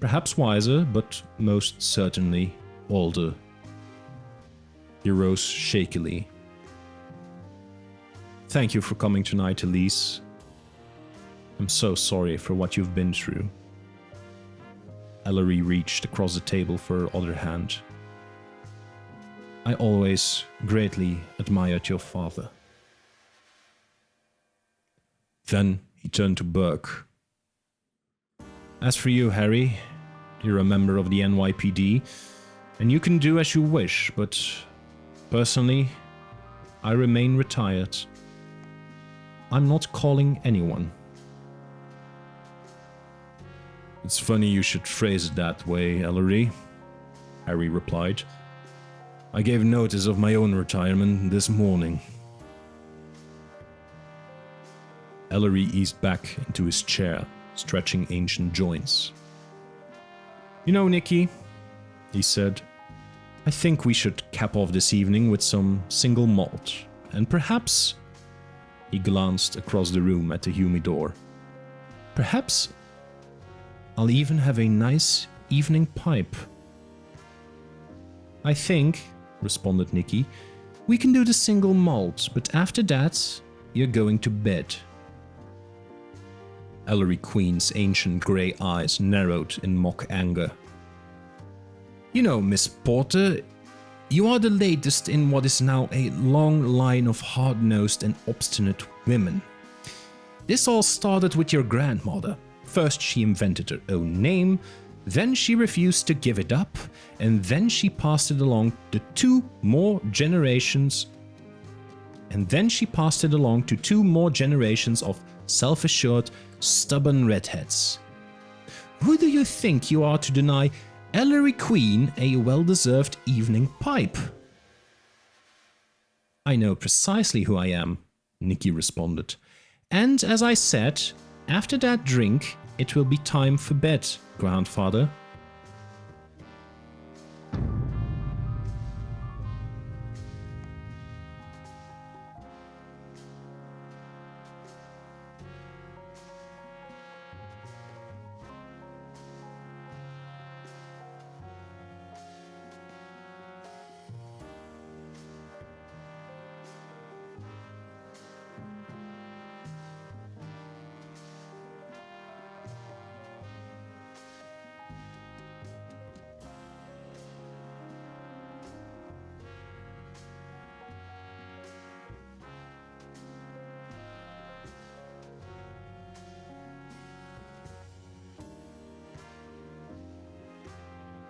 Perhaps wiser, but most certainly older. He rose shakily. Thank you for coming tonight, Elise. I'm so sorry for what you've been through. Ellery reached across the table for her other hand. I always greatly admired your father. Then he turned to Burke. As for you, Harry, you're a member of the NYPD, and you can do as you wish, but personally, I remain retired. I'm not calling anyone. It's funny you should phrase it that way, Ellery, Harry replied. I gave notice of my own retirement this morning. Ellery eased back into his chair, stretching ancient joints. You know, Nicky, he said, I think we should cap off this evening with some single malt, and perhaps... He glanced across the room at the humidor. Perhaps I'll even have a nice evening pipe. I think, responded Nicky, we can do the single malt, but after that, you're going to bed. Ellery Queen's ancient grey eyes narrowed in mock anger. You know, Miss Porter, you are the latest in what is now a long line of hard-nosed and obstinate women. This all started with your grandmother. First she invented her own name, then she refused to give it up, and then she passed it along to two more generations of self-assured, stubborn redheads. Who do you think you are to deny Ellery Queen a well-deserved evening pipe? I know precisely who I am, Nicky responded. And as I said, after that drink, it will be time for bed, grandfather.